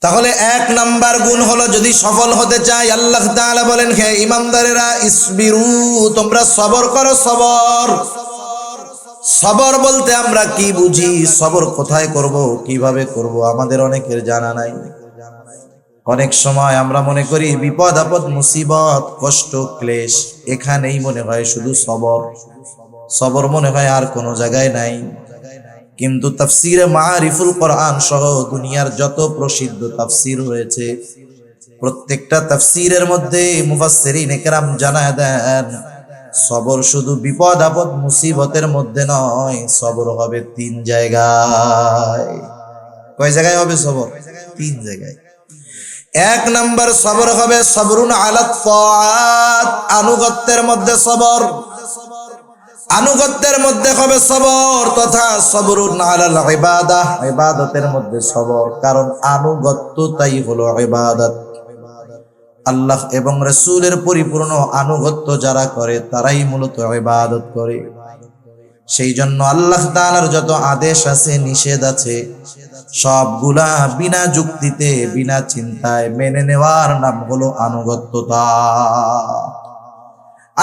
তাহলে এক নাম্বার গুণ হলো, যদি সফল হতে চাই, আল্লাহ তাআলা বলেন, হে ঈমানদারেরা, ইসবিরু, তোমরা সবর করো। সবর সবর বলতে আমরা কি বুঝি? সবর কোথায় করব, কিভাবে করব, আমাদের অনেকের জানা নাই। অনেক সময় আমরা মনে করি বিপদ আপদ মুসিবত কষ্ট ক্লেশ এখানেই মনে হয় শুধু সবর। সবর মনে হয় আর কোনো জায়গায় নাই। কিন্তু তাফসিরে মারিফুল কোরআন সহ দুনিয়ার যত প্রসিদ্ধ তাফসির হয়েছে, প্রত্যেকটা তাফসিরের মধ্যে মুফাসসিরিনে কেরাম জানায় দেন, সবর শুধু বিপদ আপদ মুসিবতের মধ্যে নয়, সবর হবে 3 জায়গায়। কয় জায়গায় হবে সবর? 3 জায়গায়। এক নাম্বার সবর হবে সবরুন আলা তাআত, আনুগত্যের মধ্যে সবর। আনুগত্যের মধ্যে হবে সবর, তথা সবরুন আলাল ইবাদাহ, ইবাদতের মধ্যে সবর। কারণ আনুগত্যটাই হলো ইবাদত। আল্লাহ এবং রাসূলের পরিপূর্ণ আনুগত্য যারা করে তারাই মূলত ইবাদত করে। সেই জন্য আল্লাহ তাআলার যত আদেশ আছে নিষেধ আছে সবগুলা বিনা যুক্তিতে বিনা চিন্তায় মেনে নেওয়ার নাম হলো আনুগত্যতা।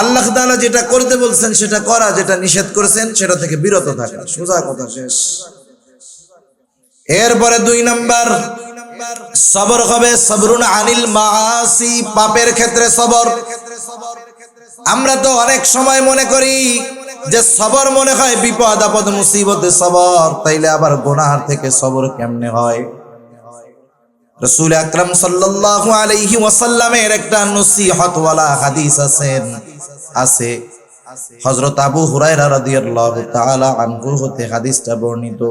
আল্লাহ তাআলা যেটা করতে বলছেন সেটা করা, যেটা নিষেধ করেছেন সেটা থেকে বিরত থাকা, সোজা কথা, শেষ। এরপরে 2 নাম্বার সবর হবে সবরুন আনিল মাআসি, পাপের ক্ষেত্রে সবর। আমরা তো অনেক সময় মনে করি যে সবর মনে হয় বিপদ আপদ মুসিবতে সবর, তাইলে আবার গুনাহ থেকে সবর কেমনে হয়? রাসূল আকরাম সাল্লাল্লাহু আলাইহি ওয়াসাল্লামের একটা নসিহত ওয়ালা হাদিস আছে। হযরত আবু হুরায়রা রাদিয়াল্লাহু তাআলা আনহু হতে হাদিসটা বর্ণিত।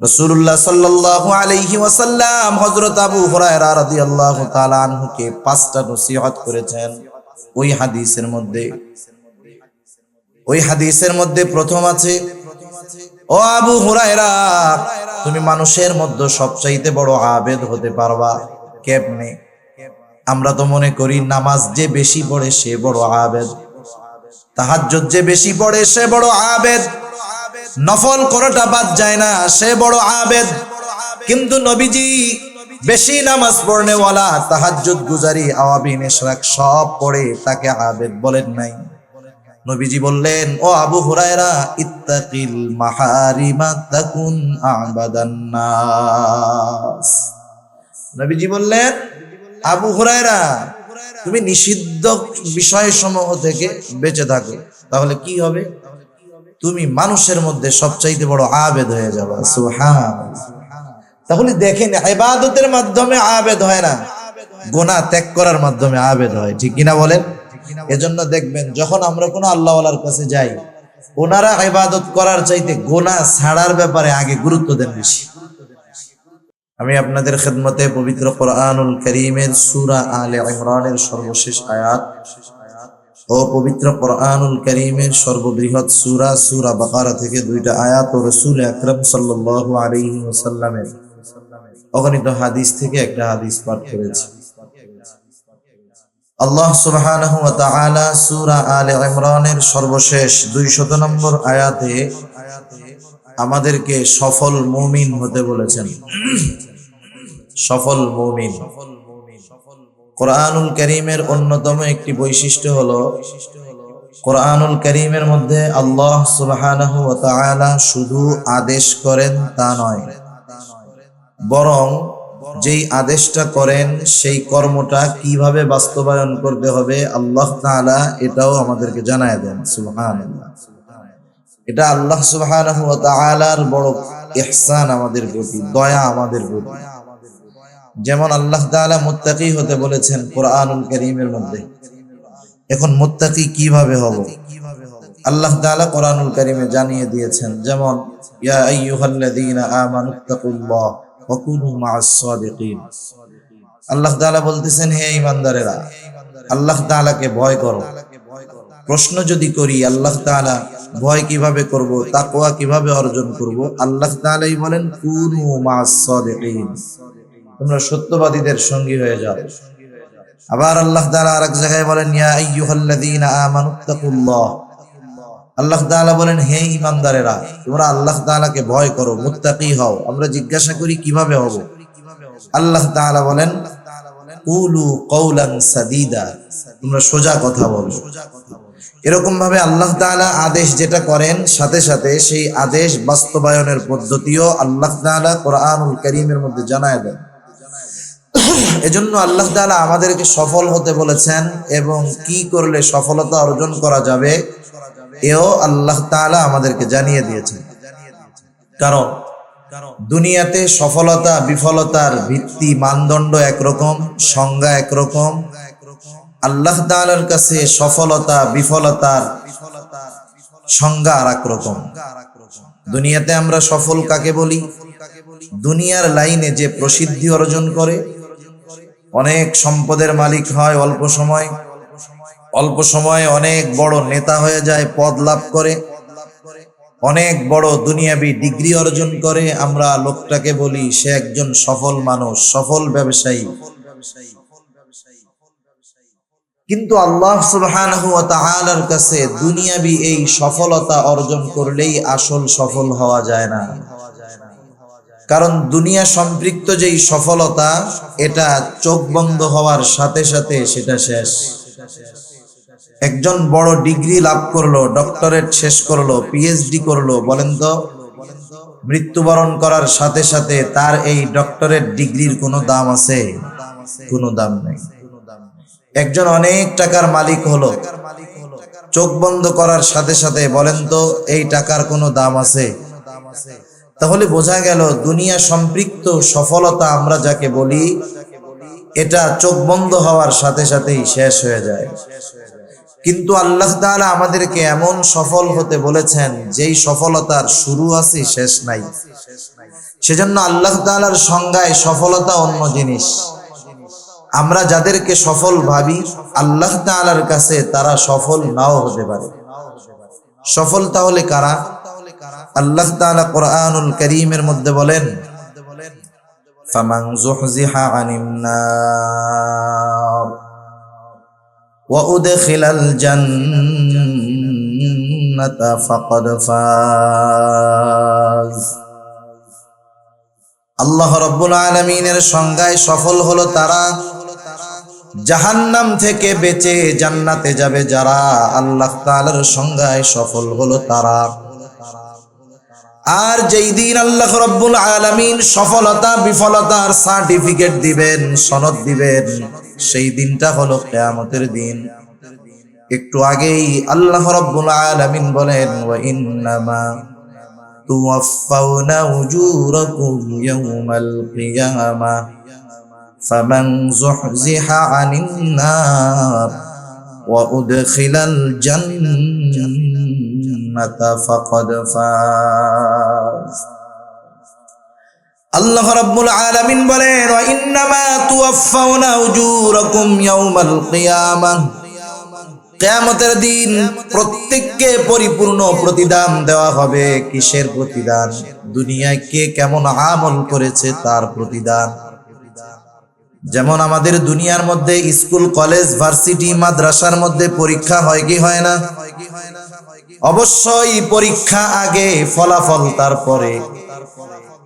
রাসূলুল্লাহ সাল্লাল্লাহু আলাইহি ওয়াসাল্লাম হযরত আবু হুরায়রা রাদিয়াল্লাহু তাআলা আনহুকে 5টা নসিহত করেছেন। ওই হাদিসের মধ্যে প্রথম আছে, ও আবু হুরায়রা, তুমি মানুষের মধ্যে সবচাইতে বড় আবেদ হতে পারবা কেমনে? আমরা তো মনে করি নামাজ যে বেশি পড়ে সে বড় আবেদ, তাহাজ্জুদ যে বেশি পড়ে সে বড় আবেদ, নফল কোনটা বাদ যায় না সে বড় আবেদ। কিন্তু নবীজি বেশি নামাজ পড়নে ওয়ালা, তাহাজ্জুদ গুজারি, আওয়াবিন ইশরাক সব পড়ে, তাকে আবেদ বলেন নাই। নবীজি বললেন, ও আবু হুরায়রা, ইত্তাকিল মাহারিমা তাকুন আবাদান নাস। নবীজি বললেন, আবু হুরায়রা, তুমি নিষিদ্ধ বিষয়সমূহ থেকে বেঁচে থাকো, তাহলে কি হবে? তুমি মানুষের মধ্যে সবচাইতে বড় আবেদ হয়ে যাবে। সুবহানাল্লাহ। তাহলে দেখেন, ইবাদতের মাধ্যমে আবেদ হয় না, গুনাহ ত্যাগ করার মাধ্যমে আবেদ হয়, ঠিক কিনা বলেন? এজন্য দেখবেন যখন আমরা কোনো আল্লাহওয়ালার কাছে যাই, ওনারা ইবাদত করার চাইতে গুনাহ ছাড়ার ব্যাপারে আগে গুরুত্ব দেন বেশি। আমি আপনাদের খেদমতে পবিত্র কোরআনুল কারীমের সূরা আলে ইমরানের সর্বশেষ আয়াত ও পবিত্র কোরআনুল কারীমের সর্ববৃহৎ সূরা বাকারা থেকে 2টা আয়াত ও রাসূল আকরাম সাল্লাল্লাহু আলাইহি ওয়াসাল্লামের অগণিত হাদিস থেকে একটা হাদিস পাঠ করেছি। আল্লাহ সুবহানাহু ওয়া তাআলা সূরা আলে ইমরানের সর্বশেষ 200 নম্বর আয়াতে আমাদেরকে সফল মুমিন হতে বলেছেন। সফল মুমিন। কোরআনুল কারীমের অন্যতম একটি বৈশিষ্ট্য হলো, কোরআনুল কারীমের মধ্যে আল্লাহ সুবহানাহু ওয়া তাআলা শুধু আদেশ করেন তা নয়, বরং যেই আদেশটা করেন সেই কর্মটা কিভাবে বাস্তবায়ন করতে হবে আল্লাহ তাআলা এটাও আমাদেরকে জানায় দেন। সুবহানাল্লাহ। এটা আল্লাহ সুবহানাহু ওয়া তাআলার বড় ইহসান আমাদের প্রতি, দয়া আমাদের প্রতি। যেমন আল্লাহ তাআলা মুত্তাকি হতে বলেছেন কোরআনুল কারীমের মধ্যে। এখন মুত্তাকি কিভাবে হব আল্লাহ তাআলা কোরআনুল কারীমে জানিয়ে দিয়েছেন। যেমন ইয়া আইয়ুহাল্লাযীনা আমানুত্তাকুল্লাহ ওয়া কুনু মা'আস সাদিকিন। আল্লাহ তাআলা বলতেছেন, হে ঈমানদারেরা, আল্লাহ তাআলাকে ভয় করো। প্রশ্ন যদি করি আল্লাহ তাআলা ভয় কিভাবে করব, তাকওয়া কিভাবে অর্জন করব, আল্লাহ তাআলাই বলেন কুনু মা'আস সাদিকিন, তোমরা সত্যবাদীদের সঙ্গী হয়ে যাও। আবার আল্লাহ তাআলা আরেক জায়গায় বলেন ইয়া আইয়ুহাল্লাযীনা আমানুত্তাকুল্লাহ। আল্লাহ তাআলা বলেন, হে ঈমানদারেরা, তোমরা আল্লাহ তাআলাকে ভয় করো, মুত্তাকি হও। আমরা জিজ্ঞাসা করি কিভাবে হব? আল্লাহ তাআলা বলেন কুলু কওলান সাদীদা, তোমরা সোজা কথা বলো। এরকম ভাবে আল্লাহ তাআলা আদেশ যেটা করেন সাথে সাথে সেই আদেশ বাস্তবায়নের পদ্ধতিও আল্লাহ তাআলা কোরআনুল কারীমের মধ্যে জানায় দেন। এজন্য আল্লাহ তাআলা আমাদেরকে সফল হতে বলেছেন এবং কি করলে সফলতা অর্জন করা যাবে এও আল্লাহ তাআলা আমাদেরকে জানিয়ে দিয়েছেন। কারণ দুনিয়াতে সফলতা বিফলতার ভিত্তি মানদণ্ড একরকম, সংজ্ঞা একরকম। আল্লাহ তাআলার কাছে সফলতা বিফলতার সংজ্ঞা আর এক রকম। দুনিয়াতে আমরা সফল কাকে বলি? দুনিয়ার লাইনে যে প্রসিদ্ধি অর্জন করে, অনেক সম্পদের মালিক হয় অল্প সময়ে অনেক বড় নেতা হয়ে যায়, পদ লাভ করে, অনেক বড় দুনিয়াবি ডিগ্রি অর্জন করে, আমরা লোকটাকে বলি সে একজন সফল মানুষ, সফল ব্যবসায়ী। কিন্তু আল্লাহ সুবহানাহু ওয়া তাআলার কাছে দুনিয়াবি এই সফলতা অর্জন করলেই আসল সফল হওয়া যায় না। কারণ দুনিয়া সম্পৃক্ত যেই সফলতা, এটা চোখ বন্ধ হওয়ার সাথে সাথে সেটা শেষ। একজন বড় ডিগ্রি লাভ করলো, ডক্টরেট শেষ করলো, পিএইচডি করলো, বলেন তো মৃত্যুবরণ করার সাথে সাথে তার এই ডক্টরেট ডিগ্রির কোনো দাম আছে? কোনো দাম নেই। একজন অনেক টাকার মালিক হলো, চোখ বন্ধ করার সাথে সাথে বলেন তো এই টাকার কোনো দাম আছে? তাহলে বোঝা গেল দুনিয়া সম্পৃক্ত সফলতা আমরা যাকে বলি, এটা চোখ বন্ধ হওয়ার সাথে সাথেই শেষ হয়ে যায়। কিন্তু আল্লাহ তাআলা আমাদেরকে এমন সফল হতে বলেছেন যেই সফলতার শুরু আছে শেষ নাই। সেজন্য আল্লাহ তাআলার সংজ্ঞায় সফলতা অন্য জিনিস। আমরা যাদেরকে সফল ভাবি, আল্লাহ তাআলার কাছে তারা সফল নাও হতে পারে। সফল তাহলে কারা? আল্লাহ তাআলা কোরআনুল কারীমের মধ্যে বলেন ফামান যুহজিহা আনিন নার ওয়া উদখিলাল জান্নাতা ফাকাদ ফাজ। আল্লাহ রাব্বুল আলামিনের সংজ্ঞায় সফল হলো তারা জাহান্নাম থেকে বেঁচে জান্নাতে যাবে যারা। আল্লাহ তাআলার সংজ্ঞায় সফল হলো তারা। আর যেই দিন আল্লাহ রাব্বুল আলামিন সফলতা বিফলতার সার্টিফিকেট দিবেন, সনদ দিবেন, সেই দিনটা হলো কিয়ামতের দিন। একটু আগেই আল্লাহ রাব্বুল আলামিন বলেন ওয়া ইন্নামা তুওয়াফাউনা উজুরাকুম ইয়াওমাল কিয়ামা ফামান যুহজিহা আনিন নার ওয়া উদখিলাল জান্নাতা ফাকাদ ফাজ। আল্লাহ রাব্বুল আলামিন বলেন ওয়া ইন্নামা তুওয়াফাউনা উজুরাকুম ইয়াওমাল কিয়ামা, কিয়ামতের দিন প্রত্যেককে পরিপূর্ণ প্রতিদান দেওয়া হবে। কিসের প্রতিদান? দুনিয়ায় কে কেমন আমল করেছে তার প্রতিদান। যেমন আমাদের দুনিয়ার মধ্যে স্কুল কলেজ ভার্সিটি মাদ্রাসার মধ্যে পরীক্ষা হয় কি হয় না? অবশ্যই পরীক্ষা আগে, ফলাফল তারপরে।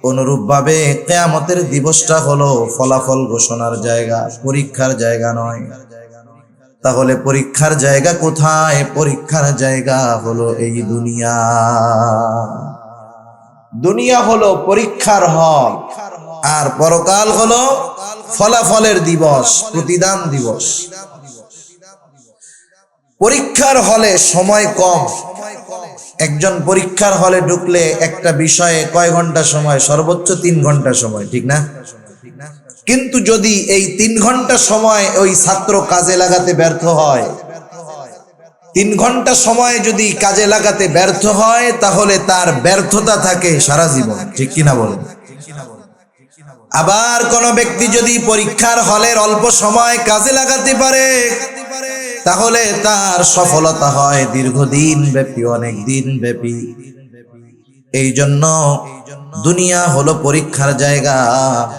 অনুরূপভাবে কিয়ামতের দিবসটা হলো ফলাফল ঘোষণার জায়গা, পরীক্ষার জায়গা নয়। তাহলে পরীক্ষার জায়গা কোথায়? পরীক্ষার জায়গা হলো এই দুনিয়া। দুনিয়া হলো পরীক্ষার হল, আর পরকাল হলো ফলাফলের দিবস, প্রতিদান দিবস। পরীক্ষার হলে সময় কম। একজন পরীক্ষার হলে ঢুকলে একটা বিষয়ে কয় ঘন্টা সময়? সর্বোচ্চ 3 ঘন্টা সময়, ঠিক না? কিন্তু যদি এই 3 ঘন্টা সময় ওই ছাত্র কাজে লাগাতে ব্যর্থ হয়, 3 ঘন্টা সময় যদি কাজে লাগাতে ব্যর্থ হয়, তাহলে তার ব্যর্থতা থাকে সারা জীবন, ঠিক কিনা বলেন? আবার কোন ব্যক্তি যদি পরীক্ষার হলের অল্প সময় কাজে লাগাতে পারে, তাহলে তার সফলতা হয় দীর্ঘদিন ব্যাপী, অনেক দিন ব্যাপী। এই জন্য দুনিয়া হলো পরীক্ষার জায়গা।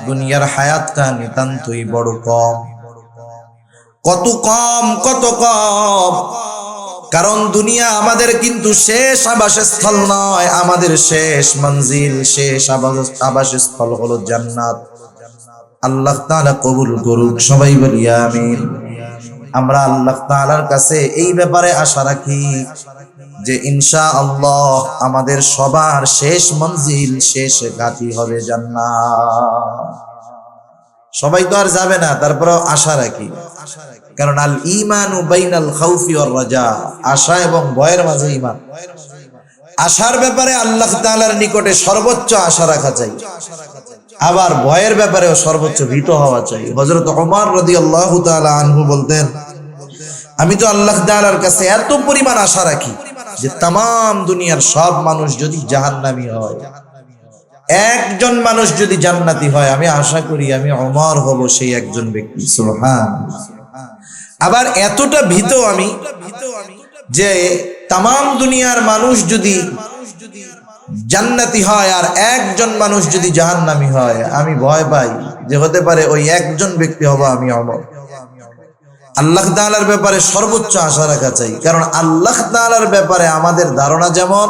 দুনিয়ার হায়াতটা নিতান্তই বড় কম। কত কম, কত কম! কারণ দুনিয়া আমাদের কিন্তু শেষ আবাসস্থল নয়, আমাদের শেষ মঞ্জিল, শেষ আবাসস্থল হলো জান্নাত। আল্লাহ তাআলা কবুল করুক, সবাই বলি আমিন। আমরা আল্লাহ তাআলার কাছে এই ব্যাপারে আশা রাখি যে ইনশাআল্লাহ আমাদের সবার শেষ মঞ্জিল, শেষ ঘাঁটি হবে জান্নাত। সবাই তো আর যাবে না, তারপরেও আশা রাখি, কারণ আল ঈমানু বাইনাল খাউফি ওয়ার রাজা, আশা এবং ভয়ের মাঝে ঈমান। আশার ব্যাপারে আল্লাহ তাআলার নিকটে সর্বোচ্চ আশা রাখা চাই, আবার ভয়ের ব্যাপারেও সর্বোচ্চ ভীত হওয়া চাই। হযরত ওমর রাদিয়াল্লাহু তাআলা আনহু বলতেন, আমি তো আল্লাহ তাআলার কাছে এত পরিমাণ আশা রাখি যে তামাম দুনিয়ার সব মানুষ যদি জাহান্নামী হয়, একজন মানুষ যদি জান্নাতি হয়, আমি আশা করি আমি ওমর হব সেই একজন ব্যক্তি। সুবহানাল্লাহ। আবার এতটা ভীত আমি যে তামাম দুনিয়ার মানুষ যদি জান্নাতি হয় আর একজন মানুষ যদি জাহান্নামী হয়, আমি ভয় পাই যে হতে পারে ওই একজন ব্যক্তি হব আমি ওমর। আল্লাহ তাআলার ব্যাপারে সর্বোচ্চ আশা রাখা চাই, কারণ আল্লাহ তাআলার ব্যাপারে আমাদের ধারণা যেমন,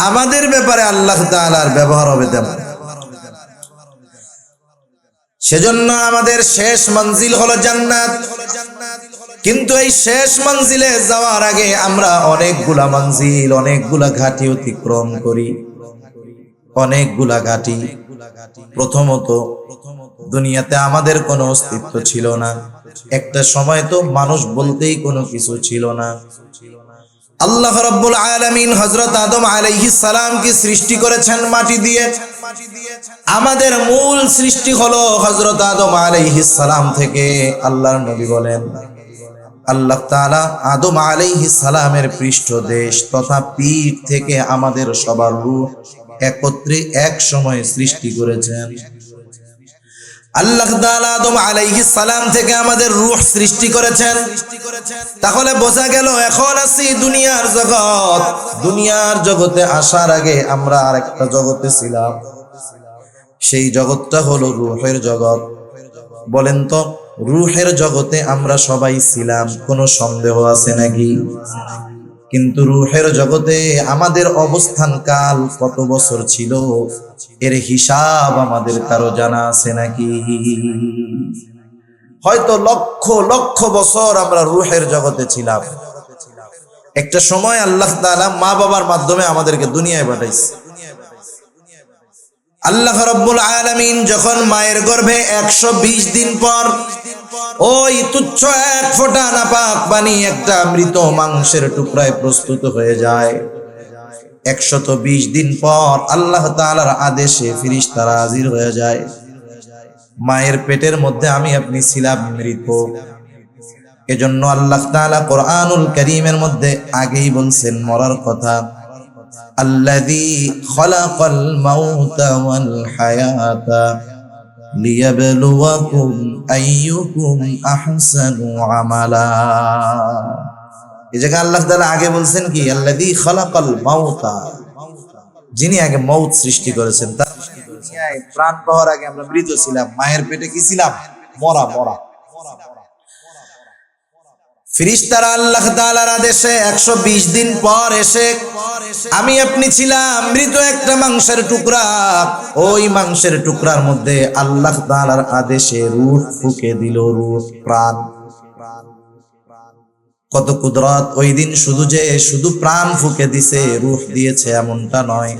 আমাদের ব্যাপারে আল্লাহ তাআলার ব্যবহার হবে তেমন। সেজন্য আমাদের শেষ মঞ্জিল হলো জান্নাত। কিন্তু এই শেষ মঞ্জিলে যাওয়ার আগে আমরা অনেকগুলা মঞ্জিল, অনেকগুলা ঘাটি অতিক্রম করি, অনেকগুলা ঘাটি। প্রথমত, দুনিয়াতে আমাদের কোনো অস্তিত্ব ছিল না। একটা সময় তো মানুষ বলতেই কোনো কিছু ছিল না। আল্লাহ রাব্বুল আলামিন হযরত আদম আলাইহিস সালামকে সৃষ্টি করেছেন মাটি দিয়ে। আমাদের মূল সৃষ্টি হলো হযরত আদম আলাইহিস সালাম থেকে। আল্লাহর নবী বলেন, আল্লাহ তাআলা আদম আলাইহিস সালামের পৃষ্ঠদেশ তথা পিঠ থেকে আমাদের সবার রূহ একত্রে এক সময় সৃষ্টি করেছেন। আল্লাহ তাআলা আদম আলাইহিস সালাম থেকে আমাদের রূহ সৃষ্টি করেছেন। তাহলে বোঝা গেল এখন আছি দুনিয়ার জগৎ। দুনিয়ার জগতে আসার আগে আমরা আরেকটা জগতে ছিলাম, সেই জগৎটা হলো রূহের জগৎ। বলেন তো, রূহের জগতে আমরা সবাই ছিলাম, কোনো সন্দেহ আছে নাকি? কিন্তু রূহের জগতে আমাদের অবস্থান কাল কত বছর ছিল, এর হিসাব আমাদের কারো জানা আছে নাকি? হয়তো লক্ষ লক্ষ বছর আমরা রূহের জগতে ছিলাম। একটা সময় আল্লাহ তাআলা মা বাবার মাধ্যমে আমাদেরকে দুনিয়ায় পাঠাইছে। আল্লাহ রাব্বুল আলামিন যখন মায়ের গর্ভে 120 দিন পর ওই তুচ্ছ এক ফোঁটা নাপাক পানি একটা মৃত মাংসের টুকরায় প্রস্তুত হয়ে যায়, 120 দিন পর আল্লাহ তাআলার আদেশে ফেরেশতারা হাজির হয়ে যায়। মায়ের পেটের মধ্যে আমি আপনি ছিলাম মৃত। এজন্য আল্লাহ তাআলা কোরআনুল কারীমের মধ্যে আগেই বলছেন মরার কথা, আল্লাযী খালাকাল মাউতা ওয়াল হায়াতা লিয়াবলুয়াকুম আইয়ুকুম আহসানু আমালা। এই জায়গায় আল্লাহ তাআলা আগে বলছেন কি, আল্লাযী খালাকাল মাউতা, যিনি আগে মউত সৃষ্টি করেছেন। তার দুনিয়ায় প্রাণ পাওয়ার আগে আমরা মৃত ছিলাম, মায়ের পেটে কি ছিলাম? মরা। ফেরেশতারা আল্লাহ তাআলার আদেশে 120 দিন পর এসে আমি আপনি ছিলাম মৃত একটা মাংসের টুকরা। ওই মাংসের টুকরার মধ্যে আল্লাহ তাআলার আদেশে রূহ ফুঁকে দিল, রূহ, প্রাণ। কত কুদরত! ওই দিন শুধু প্রাণ ফুঁকে দিছে, রূহ দিয়েছে এমনটা নয়।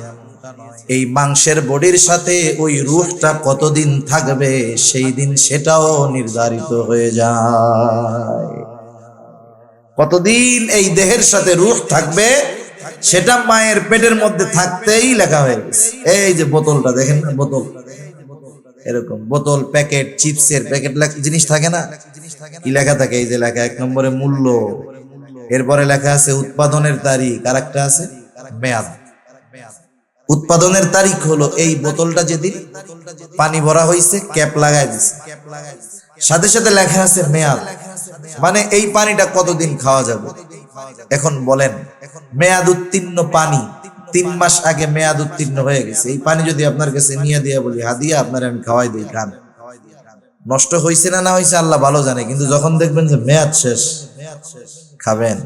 এই মাংসের বডির সাথে ওই রূহটা কতদিন থাকবে সেই দিন সেটাও নির্ধারিত হয়ে যায়। কতদিন এই দেহের সাথে রূহ থাকবে সেটা মায়ের পেটের মধ্যে থাকতেই লেখা হয়ে গেছে। এই যে বোতলটা দেখেন না, বোতল, এরকম বোতল, প্যাকেট, চিপসের প্যাকেট জিনিস থাকে না, কি লেখা থাকে? এই যে লেখা 1 নম্বরে মূল্য, এরপরে লেখা আছে উৎপাদনের তারিখ, আর একটা আছে মেয়াদ। উৎপাদনের তারিখ হলো এই বোতলটা যেদিন পানি ভরা হয়েছে ক্যাপ লাগাই দিছে, সাথে সাথে লেখা আছে মেয়াদ, মানে এই পানিটা কতদিন খাওয়া যাবে। এখন বলেন, মেয়াদ উত্তীর্ণ পানি 3 মাস আগে মেয়াদ উত্তীর্ণ হয়ে গেছে, এই পানি যদি আপনার কাছে নিয়ে দিয়া বলি হাদিয়া আপনার আমি খাওয়াই দিই, খান, নষ্ট হয়েছে না হয়েছে আল্লাহ ভালো জানে, কিন্তু যখন দেখবেন যে মেয়াদ শেষ, খাবেন।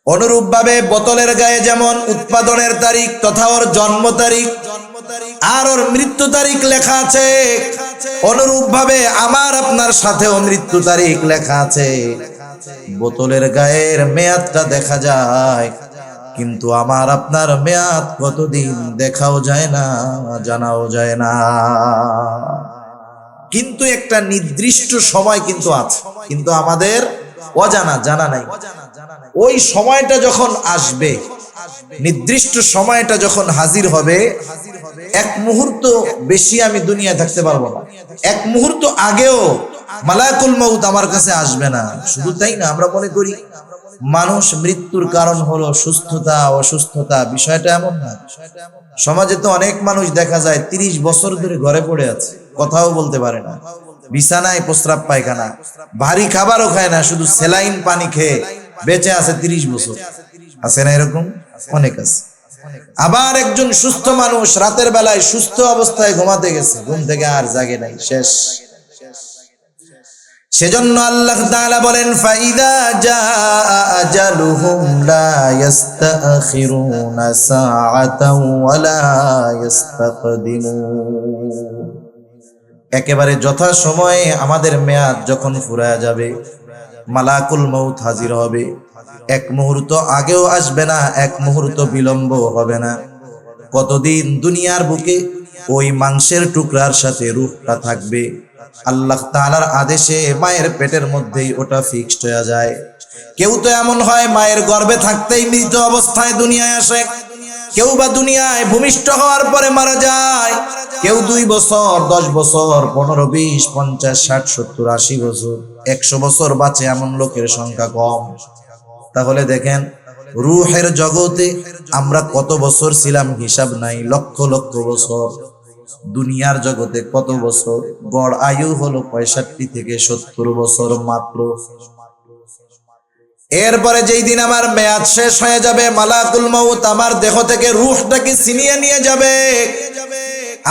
অনুরূপ ভাবে বোতলের গায়ে যেমন উৎপাদনের তারিখ তথা ওর জন্ম তারিখ আর ওর মৃত্যু তারিখ লেখা আছে। অনুরূপ ভাবে আমার আপনার সাথেও মৃত্যু তারিখ লেখা আছে। বোতলের গায়ের মেয়াদটা দেখা যায়, কিন্তু আমার আপনার মেয়াদ কতদিন দেখাও যায় না, জানাও যায় না। কিন্তু একটা নির্দিষ্ট সময় কিন্তু আছে, কিন্তু আমাদের অজানা, জানা নাই। ওই সময়টা যখন আসবে, নির্দিষ্ট সময়টা যখন হাজির হবে, এক মুহূর্ত বেশি আমি দুনিয়ায় থাকতে পারবো না। এক মুহূর্ত আগেও মালাকুল মউত আমার কাছে আসবে না। শুধু তাই না, আমরা মনে করি মানুষ মৃত্যুর কারণ হলো সুস্থতা, অসুস্থতা। বিষয়টা এমন না। সমাজে তো অনেক মানুষ দেখা যায় 30 বছর ধরে ঘরে পড়ে আছে, কথাও বলতে পারে না, বিছানায় প্রস্রাব পায়খানা, ভারী খাবারও খায় না, শুধু স্যালাইন পানি খেয়ে বেঁচে আছে 30 বছর। আছে না এরকম? অনেক আছে। আবার একজন সুস্থ মানুষ রাতের বেলায় সুস্থ অবস্থায় ঘুমাতে গেছে, ঘুম থেকে আর জাগে নাই, শেষ। সেজন্য আল্লাহ তাআলা বলেন, ফাইদা জাআ আজালুহুম লা ইস্তাখিরুনা সাআতাও ওয়া লা ইস্তাকদিমুন। একেবারে যথা সময়ে আমাদের মেয়াদ যখন ফুরায় যাবে, মালাকুল মউত হাজির হবে। এক মুহূর্ত আগেও আসবে না, এক মুহূর্ত বিলম্ব হবে না। কতদিন দুনিয়ার বুকে ওই মাংসের টুকরার সাথে রূহটা থাকবে, আল্লাহ তাআলার আদেশে মায়ের পেটের মধ্যেই ওটা ফিক্সড হয়ে যায়। কেউ তো এমন হয় মায়ের গর্ভে থাকতেই মৃত অবস্থায় দুনিয়ায় আসে, কেউ বা দুনিয়ায় ভূমিষ্ঠ হওয়ার পরে মারা যায়, কেউ 2 বছর, 10 বছর, 15, 20, 50, 60, 70, 80 বছর, 100 বছর বাঁচে, এমন লোকের সংখ্যা কম। তাহলে দেখেন রূহের জগতে আমরা কত বছর ছিলাম হিসাব নাই, লক্ষ লক্ষ বছর। দুনিয়ার জগতে কত বছর? গড় আয়ু হলো 65 থেকে 70 বছর মাত্র। এরপরে যেই দিন আমার মেয়াদ শেষ হয়ে যাবে, মালাকুল মউত আমার দেহ থেকে রূহটাকে ছিনিয়ে নিয়ে যাবে।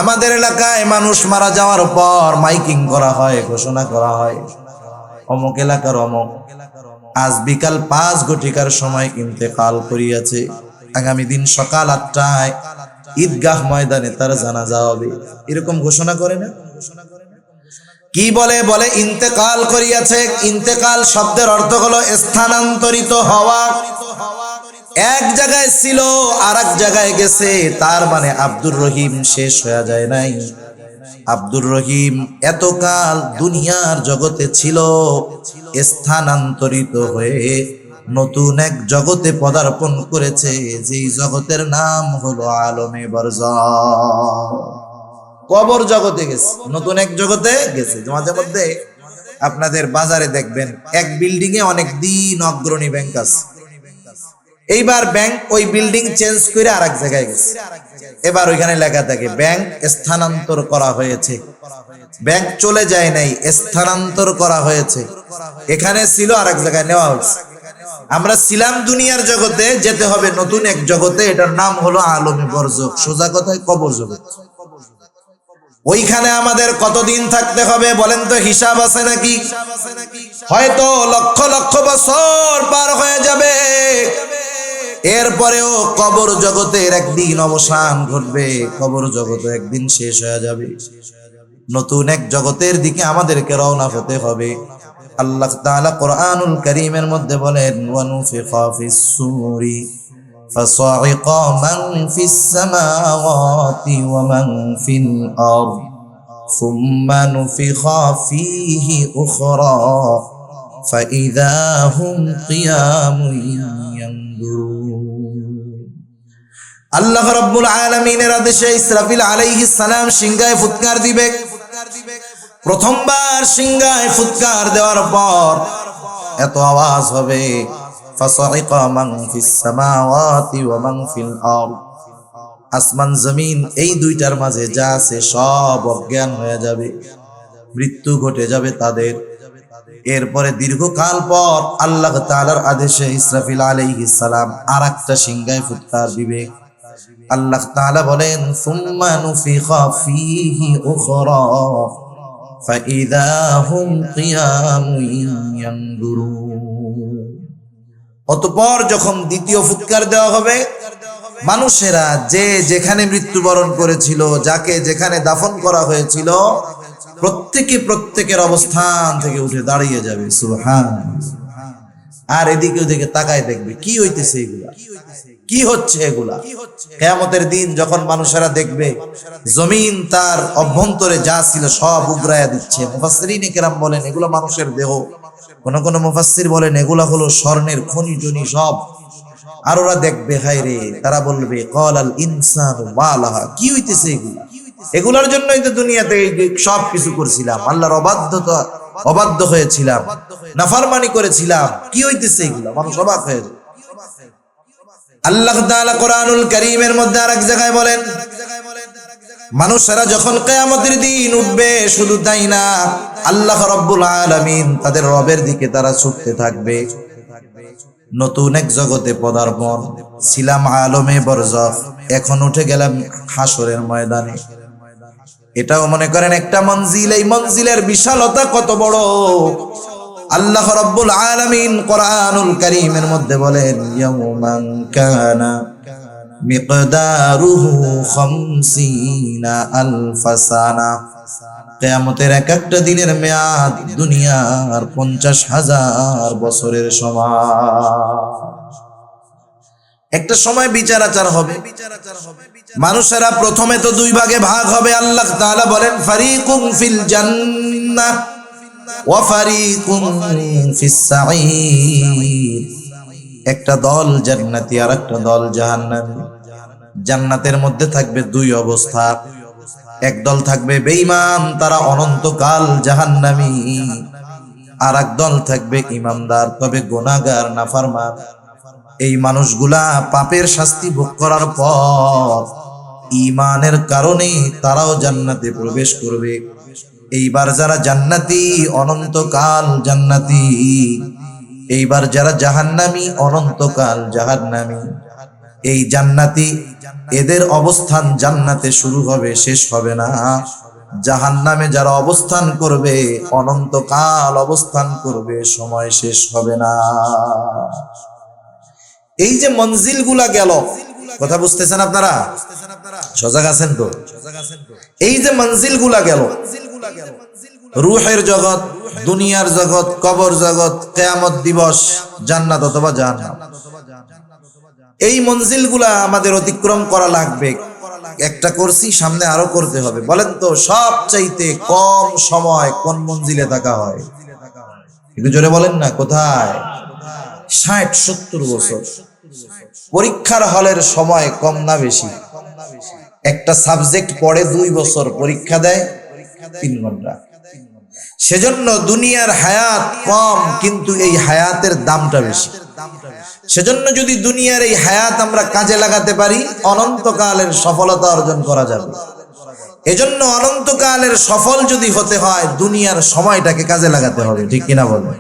আমাদের এলাকায় মানুষ মারা যাওয়ার পর মাইকিং করা হয়, ঘোষণা করা হয়, অমুক এলাকার অমুক আজ বিকাল 5 ঘটিকার সময় ইন্তেকাল করিয়াছে, আগামী দিন সকাল 8টায় ঈদগাহ ময়দানে তার জানাজা হবে। এরকম ঘোষণা করে না? কি বলে? বলে ইন্তেকাল করিয়াছে। ইন্তেকাল শব্দের অর্থ হলো স্থানান্তরিত হওয়া। এক জায়গায় ছিল আর এক জায়গায় গেছে, তার মানে আব্দুর রহিম শেষ হয়ে যায় নাই। আব্দুর রহিম এতকাল দুনিয়ার জগতে ছিল, স্থানান্তরিত হয়ে নতুন এক জগতে পদার্পণ করেছে, যেই জগতের নাম হলো আলমে বারজাখ। কবর জগতে গেছে, নতুন এক জগতে গেছে। মাঝে মধ্যে আপনাদের বাজারে দেখবেন এক বিল্ডিং এ অনেক দিন অগ্রণী ব্যাংক আছে, এইবার ব্যাংক ওই বিল্ডিং চেঞ্জ করে আরেক জায়গায় গেছে। এবার ওইখানে লেখা থাকে ব্যাংক স্থানান্তর করা হয়েছে। ব্যাংক চলে যায় নাই, স্থানান্তর করা হয়েছে। এখানে ছিল আরেক জায়গায় নেওয়া হয়েছে। আমরা ছিলাম দুনিয়ার জগতে, যেতে হবে নতুন এক জগতে, এটার নাম হলো আলমে বারজাখ, সোজা কথায় কবর জগৎ। ওইখানে আমাদের কতদিন থাকতে হবে বলেন তো? হিসাব আছে নাকি? হয়তো লক্ষ লক্ষ বছর পার হয়ে যাবে, এরপরেও কবর জগতের একদিন অবসান ঘটবে, কবর জগৎ একদিন শেষ হয়ে যাবে। নতুন এক জগতের দিকে আমাদেরকে রওনা হতে হবে। আল্লাহ তাআলা কোরআনুল কারীমের মধ্যে বলেন, ওয়া নুফিখা ফিস সূরি ফাসাইকা মান ফিস সামাওয়াতি ওয়া মান ফিল আরদ সুম্মা নুফিখা ফীহি উখরা ফাইযা হুম কিয়ামুন ইয়ানজুরুন। আল্লাহ রাব্বুল আলামিনের আদেশে ইসরাফিল আলাইহিস সালাম সিংহায় ফুৎকার দিবে। প্রথমবার সিংহায় ফুৎকার দেওয়ার পর এত আওয়াজ হবে, ফাসাইকা মান ফিস সামাওয়াতি ওয়া মান ফিল আরদ, আসমান জমিন এই দুইটার মাঝে যা আছে সব অজ্ঞান হয়ে যাবে, মৃত্যু ঘটে যাবে তাদের। এরপরে দীর্ঘকাল পর আল্লাহ তাআলার আদেশে ইসরাফিল আলাইহিস সালাম আরেকটা সিংহায় ফুৎকার দিবে। আল্লাহ তাআলা বলেন, সুম্মা নুফিখা ফীহি উখরা ফাইযা হুম কিয়ামুন ইয়ানজুরুন। অতঃপর যখন দ্বিতীয় ফুৎকার দেওয়া হবে, মানুষেরা যে যেখানে মৃত্যুবরণ করেছিল, যাকে যেখানে দাফন করা হয়েছিল, প্রত্যেকের অবস্থান থেকে উঠে দাঁড়িয়ে যাবে। সুবহানাল্লাহ। আর এদিকে ওদিকে তাকায় দেখবে কি হইতেছে, এগুলা কি হচ্ছে। এগুলা কিয়ামতের দিন যখন মানুষেরা দেখবে জমিন তার অভ্যন্তরে যা ছিল সব উগরায়া দিচ্ছে। মুফাসসিরিনে কেরাম বলেন এগুলো মানুষের দেহ, কোন মুফাসসির বলেন এগুলা হলো স্বর্ণের খনি টনি সব। আর ওরা দেখবে, হায় রে, তারা বলবে ক্বালাল ইনসানু মা লাহা, কি হইতেছে এগুলা? এগুলার জন্যই তো দুনিয়াতে সব কিছু করছিলাম, আল্লাহর অবাধ্য হয়েছিলাম, নাফরমানি করেছিলাম, কি হইতেছে এগুলা? মানুষ অবাক হয়ে যায়। আল্লাহ তাআলা কোরআনুল কারীমের মধ্যে আরেক জায়গায় বলেন, মানুষেরা যখন কিয়ামতের দিন উঠবে, শুধু তাই না, আল্লাহ রাব্বুল আলামিন তাদের রবের দিকে তারা ছুটতে থাকবে। নতুন এক জগতে পদার্পণ, ছিলাম আলমে বরজখ, এখন উঠে গেলাম হাসরের ময়দানে। এটাও মনে করেন একটা মঞ্জিল। এই মঞ্জিলের বিশালতা কত বড়! আল্লাহ রাব্বুল আলামিন কোরআনুল কারীমের মধ্যে বলেন, ইয়াউমান কানা মিকদারুহু 50,000 সানা। কিয়ামতের এক একটা দিনের মেয়াদ দুনিয়ার 50,000 বছরের সমান। একটা সময় বিচার আচার হবে, মানুষেরা প্রথমে তো দুই ভাগে ভাগ হবে। আল্লাহ তাআলা বলেন, ফারিকুম ফিল জান্নাহ ওয়া ফারিকুম ফিস সাঈর। একটা দল জান্নাতি আর একটা দল জাহান্নামী। জান্নাতের মধ্যে থাকবে দুই অবস্থা, এক দল থাকবে বেঈমান, তারা অনন্তকাল জাহান্নামী। আর এক দল থাকবে ঈমানদার, তবে গুনাহগার, নাফরমান। এই মানুষগুলা পাপের শাস্তি ভোগ করার পর ঈমানের কারণে তারাও জান্নাতে প্রবেশ করবে। এইবার যারা জান্নাতি, অনন্তকাল জান্নাতি। এইবার যারা জাহান্নামী, অনন্তকাল জাহান্নামী। এই জান্নাতি, এদের অবস্থান জান্নাতে শুরু হবে, শেষ হবে না। জাহান্নামে যারা অবস্থান করবে, অনন্তকাল অবস্থান করবে, সময় শেষ হবে না। এই যে মঞ্জিল গুলা গেল, কথা বুঝতেছেন আপনারা? সজাগ আছেন তো? এই যে মঞ্জিল গুলা গেল, রূহের জগৎ, দুনিয়ার জগৎ, কবর জগৎ, কিয়ামত দিবস, জান্নাত অথবা জাহান্নাম। এই মঞ্জিল গুলা আমাদের অতিক্রম করা লাগবে। একটা করছি, সামনে আরো করতে হবে। বলেন তো সবচাইতে কম সময় কোন মঞ্জিলে থাকা হয়? একটু জোরে বলেন না, কোথায়? 60-70 বছর। পরীক্ষার হলের সময় কম না বেশি? একটা সাবজেক্ট পড়ে 2 বছর, পরীক্ষা দেয় 3 ঘন্টা। সেজন্য দুনিয়ার হায়াত কম, কিন্তু এই হায়াতের দামটা বেশি। সেজন্য যদি দুনিয়ার এই হায়াত আমরা কাজে লাগাতে পারি, অনন্তকালের সফলতা অর্জন করা যাবে। এজন্য অনন্তকালের সফল যদি হতে হয়, দুনিয়ার সময়টাকে কাজে লাগাতে হবে। ঠিক কিনা বলেন?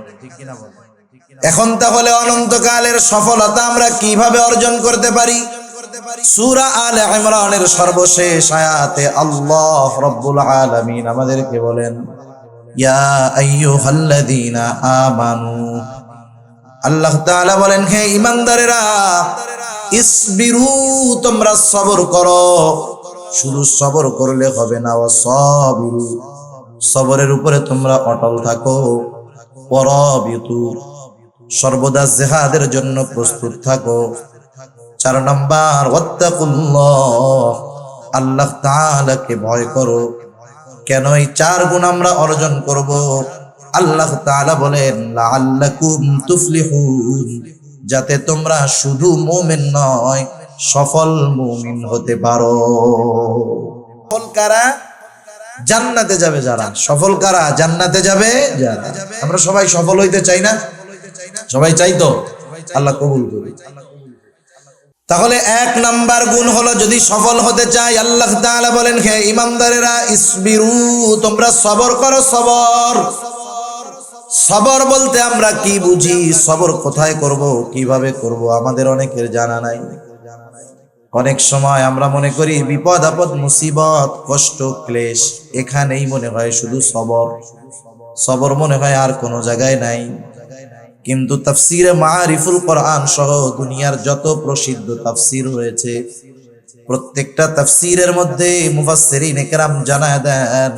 এখন তাহলে অনন্তকালের সফলতা আমরা কিভাবে অর্জন করতে পারি? সূরা আলে ইমরানের সর্বশেষ আয়াতে আল্লাহ রাব্বুল আলামিন আমাদেরকে বলেন, ইয়া আইয়ুহাল্লাযীনা আমানু। আল্লাহ তাআলা বলেন, হে ঈমানদারেরা, ইসবিরু, তোমরা সবর করো। শুধু সবর করলে হবে না, ওয়াসাবিরু, সবরের উপরে তোমরা অটল থাকো। ওয়ারাবিতু, সর্বদা জিহাদের জন্য প্রস্তুত থাকো। 4 নাম্বার, ওয়াত্তাকুল্লাহ, আল্লাহ তাআলাকে ভয় করো। কেন এই 4 গুণ আমরা অর্জন করব? আল্লাহ তাআলা বলেন, লাআল্লাকুম তুফলিহুন, যাতে তোমরা শুধু মুমিন নয়, সফল মুমিন হতে পারো। সফল কারা? জান্নাতে যাবে যারা। সফল কারা? জান্নাতে যাবে যারা। আমরা সবাই সফল হইতে চাই না? সবাই চাই তো? আল্লাহ কবুল করুন। তাহলে 1 নাম্বার গুণ হলো, যদি সফল হতে চাই, আল্লাহ তাআলা বলেন, হে ঈমানদারেরা, ইসবিরু, তোমরা সবর করো। সবর, সবর বলতে আমরা কি বুঝি? সবর কোথায় করব, কিভাবে করব, আমাদের অনেকের জানা নাই। অনেক সময় আমরা মনে করি বিপদ আপদ, মুসিবত, কষ্ট, ক্লেশ, এখানেই মনে হয় শুধু সবর। সবর মনে হয় আর কোনো জায়গায় নাই। কিন্তু তাফসিরে মারিফুল কোরআন সহ দুনিয়ার যত প্রসিদ্ধ তাফসির রয়েছে প্রত্যেকটা তাফসিরের মধ্যে মুফাসসিরিন কেরাম জানায় দেন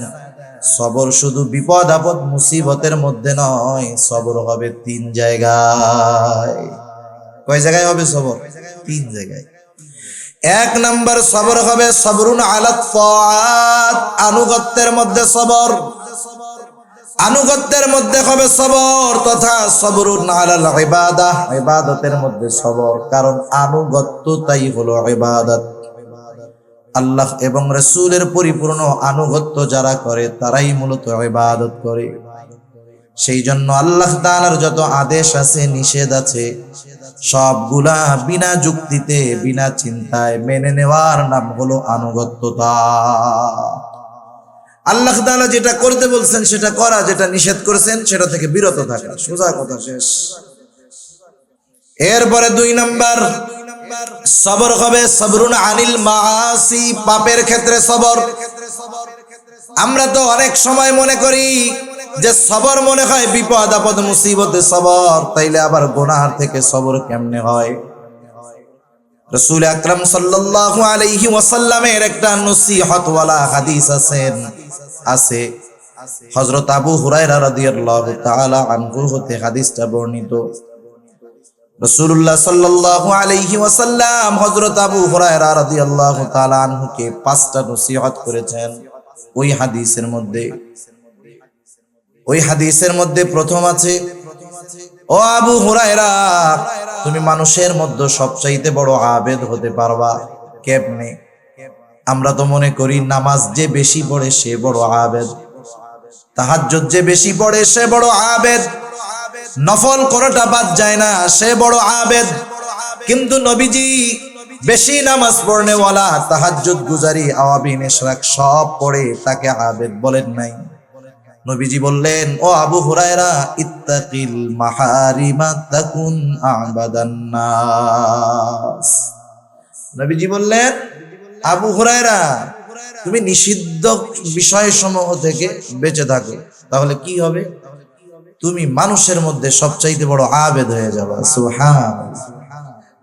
সবর শুধু বিপদ আপদ মুসিবতের মধ্যে নয়, সবর হবে 3 জায়গায়। কয় জায়গায় হবে সবর? 3 জায়গায়। 1 নাম্বার সবর হবে সবরুন আলা তাআত, আনুগত্যের মধ্যে সবর। আনুগত্যের মধ্যে হবে সবর, তথা সবরুন আলাল ইবাদাহ, ইবাদতের মধ্যে সবর। কারণ আনুগত্যটাই হলো ইবাদত। আল্লাহ এবং রাসূলের পরিপূর্ণ আনুগত্য যারা করে তারাই মূলত ইবাদত করে। সেই জন্য আল্লাহ তাআলার যত আদেশ আছে নিষেধ আছে সবগুলা বিনা যুক্তিতে বিনা চিন্তায় মেনে নেওয়ার নাম হলো আনুগত্যতা। আল্লাহ তাআলা যেটা করতে বলছেন সেটা করা, যেটা নিষেধ করেছেন সেটা থেকে বিরত থাকা, সোজা কথা, শেষ। এরপরে 2 নাম্বার সবর হবে সবরুন আনিল মাআসি, পাপের ক্ষেত্রে সবর। আমরা তো অনেক সময় মনে করি যে সবর মনে হয় বিপদ আপদ মুসিবতে সবর, তাইলে আবার গুনাহ থেকে সবর কেমনে হয়? রাসূল আকরাম সাল্লাল্লাহু আলাইহি ওয়াসাল্লামের একটা নসিহতওয়ালা হাদিস আছে হযরত আবু হুরায়রা রাদিয়াল্লাহু তাআলা আনহু হতে হাদিসটা বর্ণিত। রাসূলুল্লাহ সাল্লাল্লাহু আলাইহি ওয়াসাল্লাম হযরত আবু হুরায়রা রাদিয়াল্লাহু তাআলা আনহুকে 5টা নসিহত করেছেন। ওই হাদিসের মধ্যে প্রথম আছে, ও আবু হুরায়রা, তুমি মানুষের মধ্যে সবচাইতে বড় আবেদ হতে পারবা কেমনে? আমরা তো মনে করি নামাজ যে বেশি পড়ে সে বড় আবেদ, তাহাজ্জুদ যে বেশি পড়ে সে বড় আবেদ, নফল কোনটা বাদ যায় না সে বড় আবেদ। কিন্তু নবীজি বেশি নামাজ পড়নে ওয়ালা, তাহাজ্জুদ গুজারি, আওয়াবিন ইশরাক সব পড়ে তাকে আবেদ বলেন নাই। নবীজি বললেন, ও আবু হুরায়রা, ইত্তাকিল মাহারিমা তাকুন আবাদান নাস। নবীজি বললেন, আবু হুরায়রা, তুমি নিষিদ্ধ বিষয়সমূহ থেকে বেঁচে থাকো, তাহলে কি হবে? তুমি মানুষের মধ্যে সবচাইতে বড় আবেদ হয়ে যাবে। সুবহানাল্লাহ।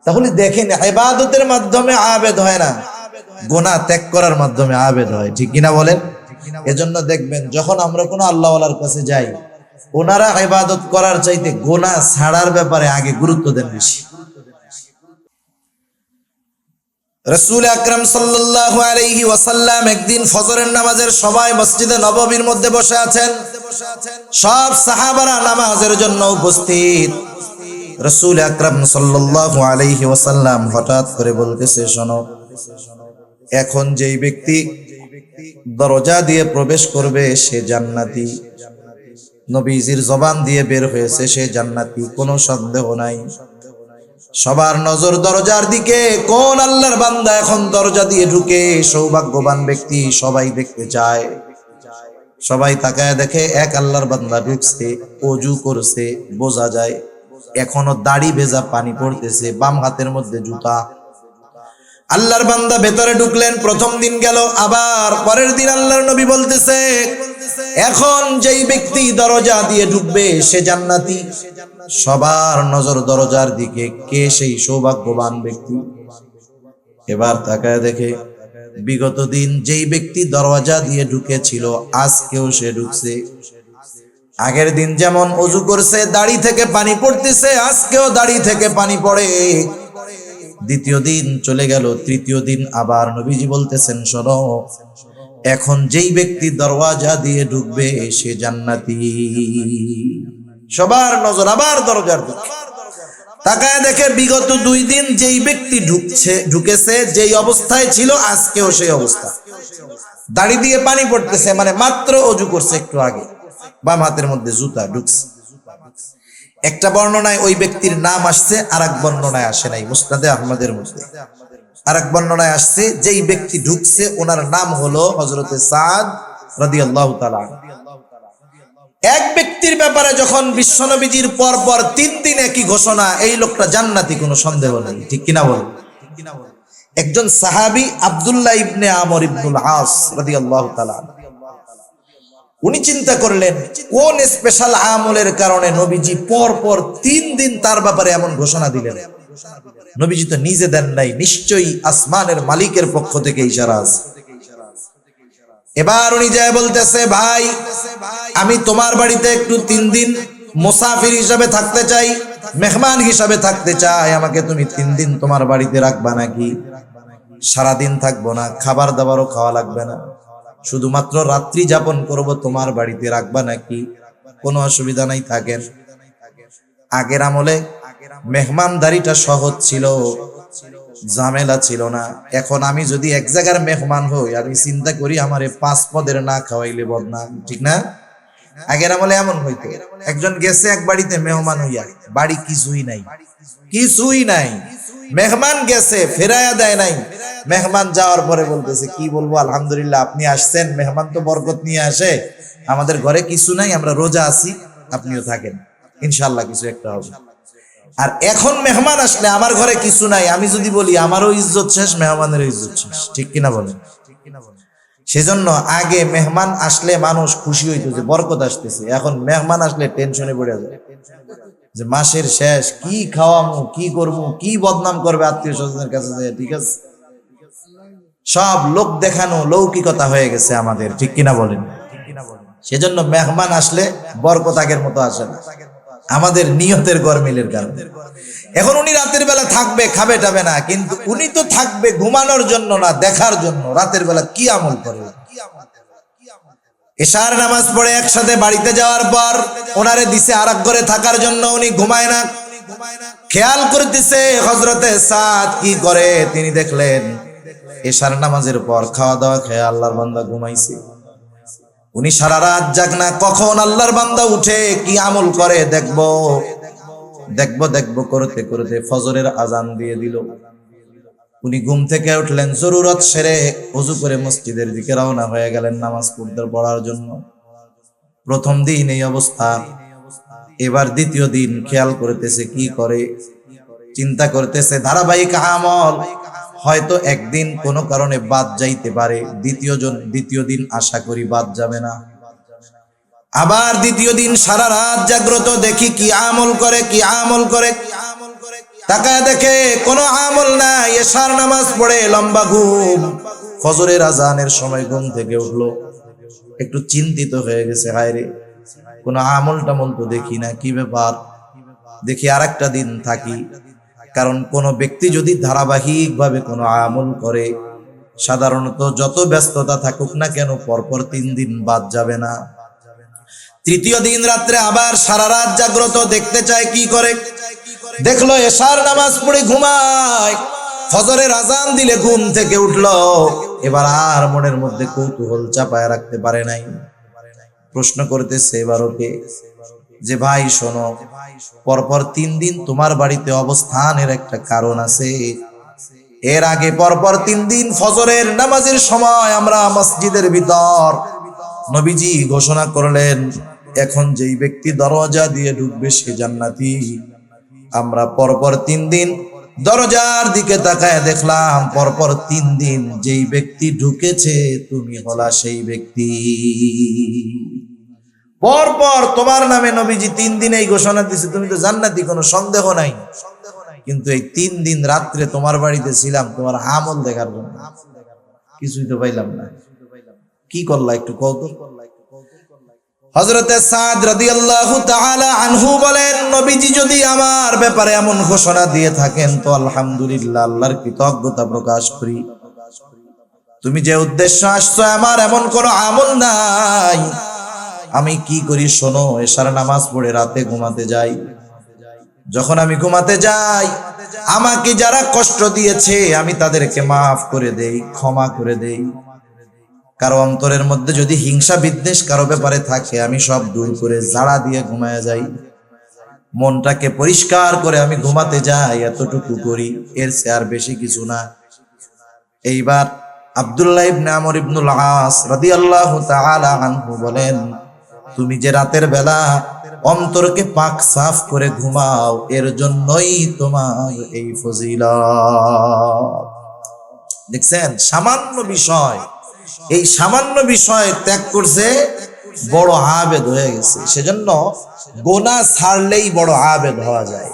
তাহলে দেখেন, ইবাদতের মাধ্যমে আবেদ হয় না, গুনাহ ত্যাগ করার মাধ্যমে আবেদ হয়, ঠিক কিনা বলেন? এজন্য দেখবেন যখন আমরা কোনো আল্লাহওয়ালার কাছে যাই, ওনারা ইবাদত করার চাইতে গুনাহ ছাড়ার ব্যাপারে আগে গুরুত্ব দেন বেশি। রাসূল আকরাম সাল্লাল্লাহু আলাইহি ওয়াসাল্লাম একদিন ফজরের নামাজের সময় মসজিদে নববীর মধ্যে বসে আছেন, সব সাহাবারা নামাজের জন্য উপস্থিত। রাসূল আকরাম সাল্লাল্লাহু আলাইহি ওয়াসাল্লাম হঠাৎ করে বলতেছে, শোনো, এখন যেই ব্যক্তি দরজা দিয়ে প্রবেশ করবে সে জান্নাতি। নবীজির জবান দিয়ে বের হয়েছে সে জান্নাতি, কোনো সন্দেহ নাই। সবার নজর দরজার দিকে, কোন আল্লাহর বান্দা এখন দরজা দিয়ে ঢুকে সৌভাগ্যবান ব্যক্তি, সবাই দেখতে চায়। সবাই তাকায় দেখে এক আল্লাহর বান্দা ঢুকছে, ওযু করছে, বোঝা যায় এখনো দাড়ি ভেজা পানি পড়তেছে, বাম হাতের মধ্যে জুতা। আল্লাহর বান্দা ভেতরে ঢুকলেন, প্রথম দিন গেল, আবার পরের দিন আল্লাহর নবী বলতেছে, এখন যেই ব্যক্তি দরজা দিয়ে ঢুকবে সে জান্নাতি। সবার নজর দরজার দিকে, কে সেই সৌভাগ্যবান ব্যক্তি? এবার তাকায় দেখে বিগত দিন যেই ব্যক্তি দরজা দিয়ে ঢুকেছিল আজকেও সে ঢুকছে। আগের দিন যেমন ওযু করছে, দাড়ি থেকে পানি পড়তেছে, আজকেও দাড়ি থেকে পানি পড়ে। দ্বিতীয় দিন চলে গেল, তৃতীয় দিন আবার নবীজি বলতেছেন, শোনো, এখন যেই ব্যক্তি দরওয়াজা দিয়ে ঢুকবে সে জান্নাতি। সবার নজর আবার দরজার দিকে, তাকায় দেখে বিগত 2 দিন যেই ব্যক্তি ঢুকেছে যেই অবস্থায় ছিল আজকেও সেই অবস্থা, দাড়ি দিয়ে পানি পড়তেছে, মানে মাত্র ওযু করছে একটু আগে, বাম হাতের মধ্যে জুতা, ঢুকছে। একটা বর্ণনায় ওই ব্যক্তির নাম আসছে, আরেক বর্ণনায় আসে নাই। মুসনাদে আহমদের মধ্যে আরেক বর্ণনায় আসছে যেই ব্যক্তি ঢুকছে ওনার নাম হলো হযরতে সাদ রাদিয়াল্লাহু তাআলা। এক ব্যক্তির ব্যাপারে যখন বিশ্বনবীজির পর 3 দিন একই ঘোষণা, এই লোকটা জান্নাতি, কোনো সন্দেহ নেই, ঠিক কিনা বলেন? একজন সাহাবী আব্দুল্লাহ ইবনে আমর ইবনুল আস রাদিয়াল্লাহু তাআলা, উনি চিন্তা করলেন কোন স্পেশাল আমলের কারণে নবীজি পর পর 3 দিন তার ব্যাপারে এমন ঘোষণা দিলেন। নবীজি তো নিজে দেন নাই, নিশ্চয়ই আসমানের মালিকের পক্ষ থেকে ইশারা আছে। এবার উনি যায় বলতেছে, ভাই আমি তোমার বাড়িতে একটু 3 দিন মুসাফির হিসাবে থাকতে চাই, মেহমান হিসাবে থাকতে চাই, আমাকে তুমি 3 দিন তোমার বাড়িতে রাখবা নাকি? সারাদিন থাকবো না, খাবার দাবারও খাওয়া লাগবে না, শুধুমাত্র রাত্রি যাপন করব, তোমার বাড়িতে রাখবা নাকি? কোনো অসুবিধা নাই, থাকেন। আগের আমলে মেহমানদারিটা সহজ ছিল, ঝামেলা ছিল না। এখন আমি যদি এক জায়গার মেহমান হই, আমি চিন্তা করি আমারে 5 পদের না খাওয়াইলে বদনাম, ঠিক না? আগের আমলে এমন হইতো, একজন গেছে এক বাড়িতে মেহমান হইয়া, বাড়ি কিছুই নাই, কিছুই নাই, মেহমান গেছে ফেরাইয়া দেয় নাই। মেহমান যাওয়ার পরে বলতেছে, কি বলবো, আলহামদুলিল্লাহ আপনি আসছেন, মেহমান তো বরকত নিয়ে আসে, আমাদের ঘরে কিছু নাই, আমরা রোজা আছি, আপনিও থাকেন, ইনশাআল্লাহ কিছু একটা হবে। আর এখন মেহমান আসলে আমার ঘরে কিছু নাই, আমি যদি বলি আমারও ইজ্জত শেষ, মেহমানেরও ইজ্জত শেষ, ঠিক কিনা বলেন? সেজন্য আগে মেহমান আসলে মানুষ খুশি হইতো যে বরকত আসতেছে, এখন মেহমান আসলে টেনশনে পড়ে যায় যে মাসের শেষ, কি খাওয়ামু, কি করবো, কি বদনাম করবে আত্মীয় স্বজনের কাছে যায়, ঠিক আছে? সব লোক দেখানো লৌকিকতা হয়ে গেছে আমাদের, ঠিক কিনা বলেন? সেজন্য মেহমান আসলে বরকত আগের মতো আসে না, আমাদের নিয়তের গরমিলের কারণে। এখন উনি রাতের বেলা থাকবে, খাবে টাবে না, কিন্তু উনি তো থাকবে ঘুমানোর জন্য না, দেখার জন্য রাতের বেলা কি আমল করে। এশার নামাজ পড়ে একসাথে বাড়িতে যাওয়ার পর ওনারে দিছে আরেক ঘরে থাকার জন্য, উনি ঘুমায় না, খেয়াল করতেছে হযরতে সাদ কি করে। তিনি দেখলেন এশার নামাজের পর খাওয়া দাওয়া খেয়ে আল্লাহর বান্দা ঘুমাইছে, উনি সারা রাত জাগ না, কখন আল্লাহর বান্দা উঠে কি আমল করে দেখবো দেখবো দেখবো করতে করতে ফজরের আজান দিয়ে দিল। উনি ঘুম থেকে উঠলেন, জরুরত সেরে ওযু করে মসজিদের দিকে রওনা হয়ে গেলেন নামাজ পড়ার জন্য। প্রথম দিন এই অবস্থা, এবার দ্বিতীয় দিন খেয়াল করতেছে কি করে, চিন্তা করতেছে ধারাবাহিক আমল হয়তো একদিন কোনো কারণে বাদ যাইতে পারে, দ্বিতীয় দিন আশা করি বাদ যাবে না। আবার দ্বিতীয় দিন সারা রাত জাগ্রত, দেখি কি আমল করে, কি আমল করে। তাকায় দেখে কোনো আমল নাই, এশার নামাজ পড়ে লম্বা ঘুম, ফজরের আজানের সময় ঘুম থেকে উঠলো, একটু চিন্তিত হয়ে গেছে, হায় রে কোনো আমল টামল তো দেখি না, কি ব্যাপার, দেখি আরেকটা দিন থাকি। কারণ কোন ব্যক্তি যদি ধারাবাহিক ভাবে কোনো আমল করে, সাধারণত যত ব্যস্ততা থাকুক না কেন পরপর 3 দিন বাদ যাবে না। তৃতীয় দিন রাত্রে আবার সারা রাত জাগ্রত, দেখতে চায় কি করে। দেখলো এশার নামাজ পড়ে ঘুমায়, ফজরের আজান দিলে ঘুম থেকে উঠলো। এবার আর মনের মধ্যে কৌতূহল চাপায় রাখতে পারে নাই, প্রশ্ন করতেছে এবার ওকে যে ভাই শোনো, পরপর 3 দিন তোমার বাড়িতে অবস্থানের একটা কারণ আছে। এর আগে পরপর 3 দিন ফজরের নামাজের সময় আমরা মসজিদের ভিতর নবীজি ঘোষণা করলেন, এখন যেই ব্যক্তি দরজা দিয়ে ঢুকবে সে জান্নাতি। আমরা পরপর 3 দিন দরজার দিকে তাকায় দেখলাম, পরপর 3 দিন যেই ব্যক্তি ঢুকেছে তুমি হলা সেই ব্যক্তি। পরপর তোমার নামে নবীজি 3 দিন এই ঘোষণা দিয়েছে, তুমি তো জান্নাতি, কোনো সন্দেহ নাই। কিন্তু এই 3 দিন রাত্রে তোমার বাড়িতে ছিলাম তোমার আমল দেখার জন্য, কিছুই তো পাইলাম না, কি করলা একটু কও তো। হযরতে সাদ রাদিয়াল্লাহু তাআলা আনহু বলেন, নবীজি যদি আমার ব্যাপারে এমন ঘোষণা দিয়ে থাকেন তো আলহামদুলিল্লাহ, আল্লাহর কৃতজ্ঞতা প্রকাশ করি। তুমি যে উদ্দেশ্য আসছো, আমার এমন কোনো আমল নাই। আমি কি করি শোনো, এশার নামাজ পড়ে রাতে ঘুমাতে যাই। যখন আমি ঘুমাতে যাই, আমাকে যারা কষ্ট দিয়েছে আমি তাদেরকে মাফ করে দেই, ক্ষমা করে দেই। কারো অন্তরের মধ্যে যদি হিংসা বিদ্বেষ কারো ব্যাপারে থাকে, আমি সব দূর করে জাড়া দিয়ে ঘুমায় যাই, মনটাকে পরিষ্কার করে আমি ঘুমাতে যাই, এতটুকু করি, এর চেয়ে আর বেশি কিছু না। এইবার আব্দুল্লাহ ইবনে আমর ইবনুল আস রাদিয়াল্লাহু তাআলা আনহু বলেন, তুমি যে রাতের বেলা অন্তরকে পাক সাফ করে ঘুমাও, এর জন্যই তোমার এই ফজিলত। দেখছেন, সামান্য বিষয়, এই সামান্য বিষয় ত্যাগ করছে বড় আবেদ হয়ে গেছে। সেজন্য গোনাহ ছাড়লেই বড় আবেদ হওয়া যায়,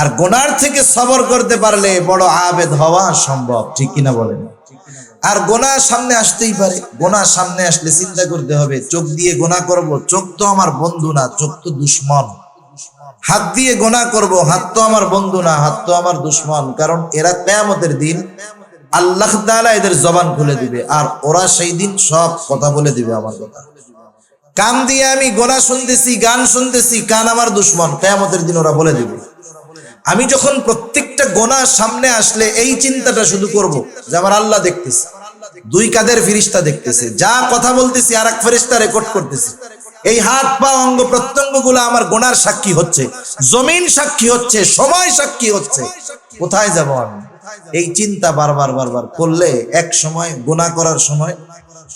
আর গোনার থেকে সবর করতে পারলে বড় আবেদ হওয়া সম্ভব, ঠিক কিনা বলেন? আর গোনাহ সামনে আসতেই পারে, গোনাহ সামনে আসলে চিন্তা করতে হবে, চোখ দিয়ে গোনাহ করব, চোখ তো আমার বন্ধু না, চোখ তো দুশ্মন। হাত দিয়ে গোনাহ করব, হাত তো আমার বন্ধু না, হাত তো আমার দুশ্মন। কারণ এরা কিয়ামতের দিন আল্লাহ তাআলা এদের জবান খুলে দিবে, আর ওরা সেই দিন সব কথা বলে দিবে আমার কথা। কান দিয়ে আমি গোনাহ শুনতেছি, গান শুনতেছি, কান আমার দুশ্মন, কিয়ামতের দিন ওরা বলে দিবে। আমি যখন প্রত্যেকটা গোনাহ সামনে আসলে এই চিন্তাটা শুধু করব যে আমার আল্লাহ দেখতেছে, দুই কাঁধের ফেরেশতা দেখতেছে, যা কথা বলতেছি আর এক ফেরেশতা রেকর্ড করতেছে, এই হাত পা অঙ্গ প্রত্যঙ্গ গুলা আমার গোনার সাক্ষী হচ্ছে, জমিন সাক্ষী হচ্ছে, সময় সাক্ষী হচ্ছে, কোথায় যাব আমি? এই চিন্তা বারবার বারবার করলে এক সময় গোনাহ করার সময়